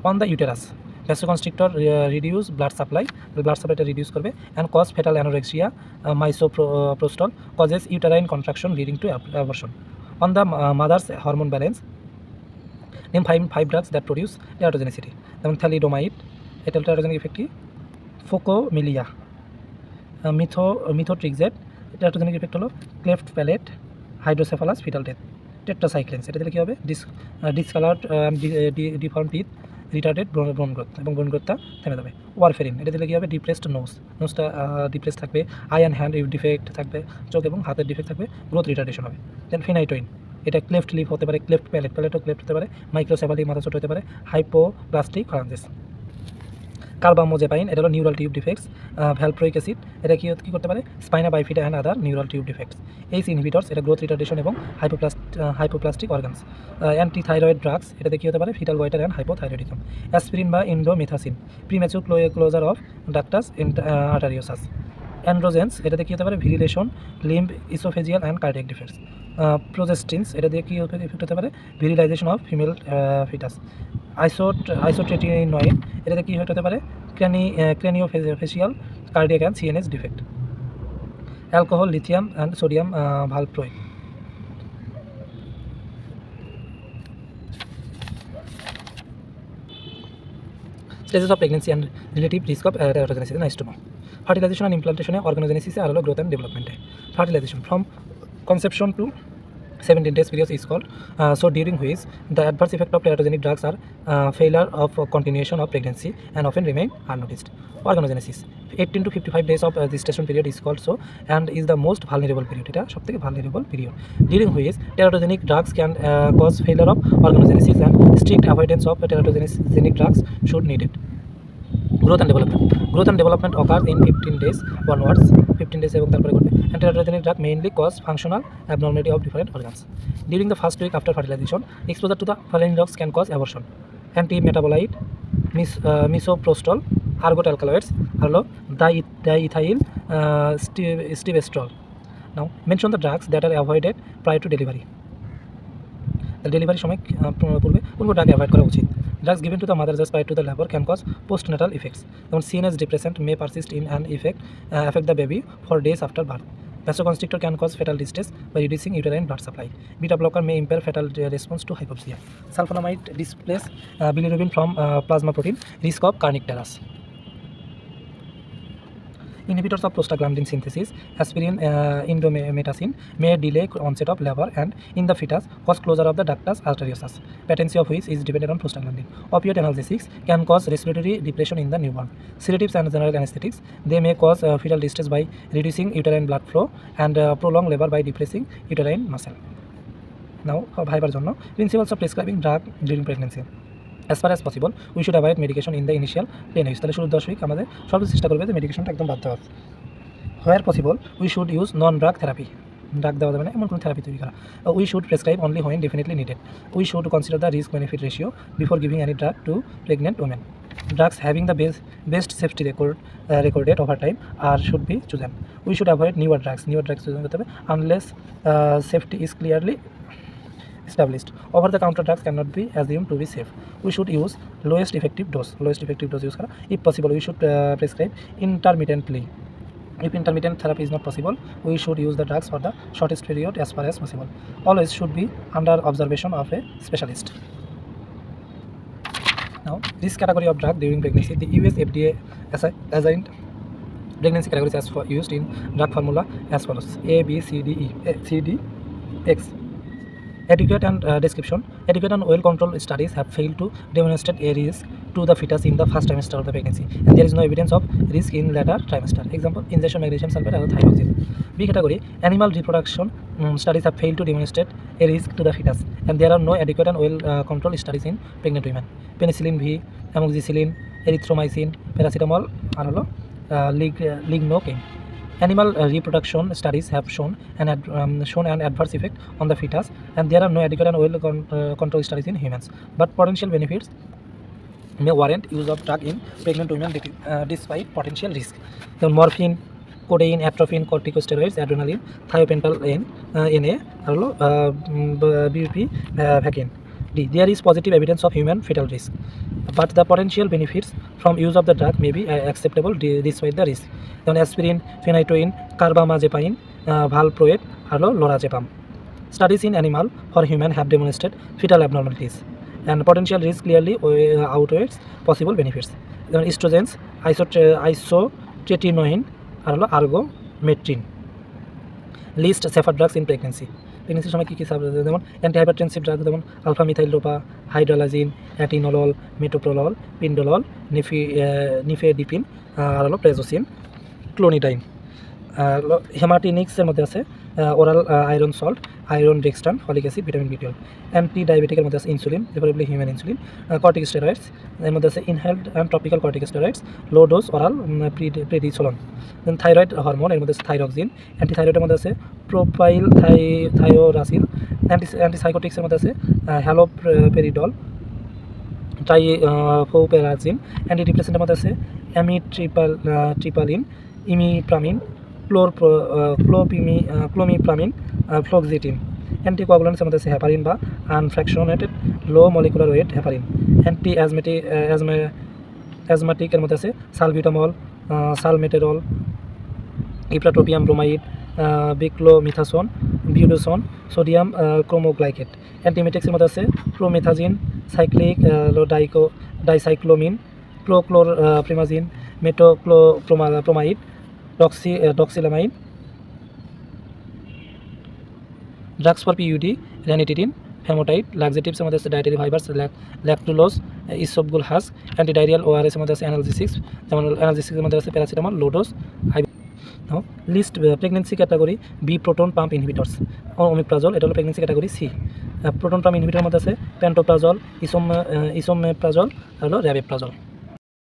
on the uterus, vasoconstrictor reduce blood সাপ্লাইটা reduce করবে and cause fetal anorexia, misoprostol causes uterine contraction leading to abortion. On the mother's hormone balance, name 5 drugs that produce teratogenicity, যেমন thalidomide, এটা teratogenic ইফেক্টটি। ফোকোমিলিয়া, মিথোট্রিক্সেট, teratogenic effect হলো cleft palette, hydrocephalus, fetal death. টেট্রাসাইক্লিনস, এটা দিলে কী হবে ডিসকালার্ড deform teeth, retarded ব্রোন growth এবং ব্রোন গ্রোথটা থেমে যাবে। ওয়ারফেরিন, এটা দিলে কী হবে ডিপ্রেসড নোজটা ডিপ্রেস থাকবে, আই অ্যান্ড হ্যান্ড ডিফেক্ট থাকবে, চোখ এবং হাতের ডিফেক্ট থাকবে, গ্রোথ রিটার্ডেশন হবে। দেন ফিনাইটোইন, এটা ক্লেফট লিপ হতে পারে, ক্লেফট প্যালেটও ক্লেফট হতে পারে, মাইক্রোসেফালি মাথা ছোট হতে পারে, হাইপোপ্লাস্টিক ফ্রাঞ্জেস। কার্বামোজেপাইন, এটা হলো neural tube defects. Valproic acid, এটা কী করতে পারে spina bifida and other neural tube defects. ACE inhibitors, এটা গ্রোথ রিটার্ডেশন এবং হাইপোপ্লাস্টিক অর্গানস। অ্যান্টিথাইরয়েড ড্রাগস, এটাতে কী হতে পারে fetal goitre and hypothyroidism. Aspirin বা indomethacin, premature closure of ductus arteriosus. Androgens, এটাতে কী হতে পারে virilization, limb, oesophageal and cardiac defects. Progestins, এটা দিয়ে কী ইফেক্ট হতে পারে virilization of female fetus. Isotretinoin, এটাতে কী হতে পারে craniofacial, cardiac and CNS defect. Alcohol, lithium and sodium valproate. Stages of pregnancy and relative risk of teratogenesis. Nice to know. Fertilization and implantation organogenesis are growth and development. Fertilization from conception to 17 days period is called so during which the adverse effect of teratogenic drugs are failure of continuation of pregnancy and often remain unnoticed. Organogenesis 18 to 55 days of gestation period is called so and is the most vulnerable period. এটা সবথেকে vulnerable period during which teratogenic drugs can cause failure of organogenesis and strict avoidance of teratogenic drugs should needed. Growth and development occurs in 15 days onwards, 15 days এবং তারপরে ঘটবে। And teratogenic drug mainly cause functional abnormality of different organs. During the first week after fertilization, exposure to the following drugs can cause abortion: anti-metabolite, misoprostol, ergot alkaloids, diethyl stevestrol. Now mention the drugs that are avoided prior to delivery. ডেলিভারির সময় পূর্বে কোন drug avoid করা উচিত? Drugs given to the mother just prior to the labour can cause postnatal effects, যেমন CNS depressant may persist in and affect the baby for days after birth. Vasoconstrictor can cause fatal distress by reducing uterine blood supply. Beta blocker may impair fatal response to hypoxia. Sulfonamide displaces bilirubin from plasma protein, risk of cardiac arrest. Inhibitors of prostaglandin synthesis, aspirin, indomethacin may delay onset of labor and in the fetus cause closure of the ductus arteriosus, patency of which is dependent on prostaglandin. Opioid analgesics can cause respiratory depression in the newborn. Sedatives and general anesthetics, they may cause fetal distress by reducing uterine blood flow and prolong labor by depressing uterine muscle. Now, ভাইবার জন্য principles of prescribing drug during pregnancy. As far as possible, we should avoid medication in the initial plain use. তাহলে শুরুর 10 week আমাদের সর্বোচ্চ চেষ্টা করবে যে মেডিকেশনটা একদম বাদ দেওয়া। Where possible, we should use non-drug therapy. Drug দেওয়া যাবে না এমন কোনো থেরাপি তৈরি করা। We should prescribe only when definitely needed. We should consider the risk-benefit ratio before giving any drug to pregnant women. Drugs having the best safety recorded over time should be chosen. We should avoid newer drugs chosen করতে হবে unless safety is clearly established. Over-the-counter drugs cannot be assumed to be safe. We should use lowest effective dose use kara. If possible, we should prescribe intermittently. If intermittent therapy is not possible, we should use the drugs for the shortest period as far as possible. Always should be under observation of a specialist. Now, this category of drug during pregnancy, the US FDA assigned pregnancy categories as used in drug formula as follows: A, B, C, D, E, C, D, X. Adequate and description. Adequate and well-controlled studies have failed to demonstrate a risk to the fetus in the first trimester of the pregnancy, and there is no evidence of risk in later trimester. Example: injection magnesium sulfate or thyroxine. B category: animal reproduction studies have failed to demonstrate a risk to the fetus, and there are no adequate and well-controlled studies in pregnant women. Penicillin V, amoxicillin, erythromycin, paracetamol are lignocaine. Animal reproduction studies have shown an adverse effect on the fetus, and there are no adequate and well-controlled studies in humans. But potential benefits may warrant use of drug in pregnant women despite potential risk. The morphine, codeine, atropine, corticosteroids, adrenaline, thiopental NA, bupivacaine. D. There is positive evidence of human fetal risk, but the potential benefits from use of the drug may be acceptable despite the risk. Then aspirin, phenytoin, carbamazepine, valproate, or lorazepam. Studies in animal for human have demonstrated fetal abnormalities, and potential risk clearly outweighs possible benefits. Then estrogens, isotretinoin, or argometrin. List safer drugs in pregnancy. প্রেগনেন্সির সময় কী কী যেমন antihypertensive drug যেমন alpha methyl dopa, hydralazine, atenolol, metoprolol, pindolol, nifedipine, আর হলো prazosin, clonidine. হেমাটিনিক্সের মধ্যে আছে oral iron salt, iron dextran, folic acid, vitamin বি12। অ্যান্টি ডায়াবেটিকের মধ্যে আছে insulin, preferably human insulin, corticosteroids, এর মধ্যে আছে inhaled and topical corticosteroids, low dose oral prednisolone. Then thyroid hormone, এর মধ্যে আছে থাইরক্সিন। অ্যান্টিথাইরয়েডের মধ্যে আছে প্রোপাইল থায়োরাসিল। অ্যান্টিসাইকোটিক্সের মধ্যে আছে হ্যালোপেরিডল, ট্রাইফোপেরাজিন। অ্যান্টিডিপ্রেসেন্টের মধ্যে আছে অ্যামিট্রিপালিন, ইমিপ্রামিন, ক্লোমিপ্রামিন, ফ্লোক্সিটিন। অ্যান্টিকোয়াগুলেন্টসের মধ্যে আছে হেপারিন বা unfractionated low molecular weight heparin. অ্যাজমাটিকের মধ্যে আছে salbutamol, salmeterol, ipratropium bromide, beclomethasone, budesonide, sodium cromoglycate. অ্যান্টিমেটিক্সের মধ্যে আছে promethazine, cyclic dicyclomine, prochlorperazine, metoclopramide, doxylamine. Drugs for PUD, ranitidine, famotidine. লাক্সেটিভসের মধ্যে আছে dietary fibres, lactulose, isabgol husk. Antidiarrhoeal ওআরএসের মধ্যে আছে অ্যানালজেসিক্স, যেমন অ্যানালজেসিক্সের মধ্যে আছে paracetamol, low dose. Now, list pregnancy category B proton pump inhibitors. Omeprazole, এটা হলো pregnancy category C. Proton pump inhibitor মধ্যে আছে pantoprazole, isomeprazole আর হলো rabeprazole.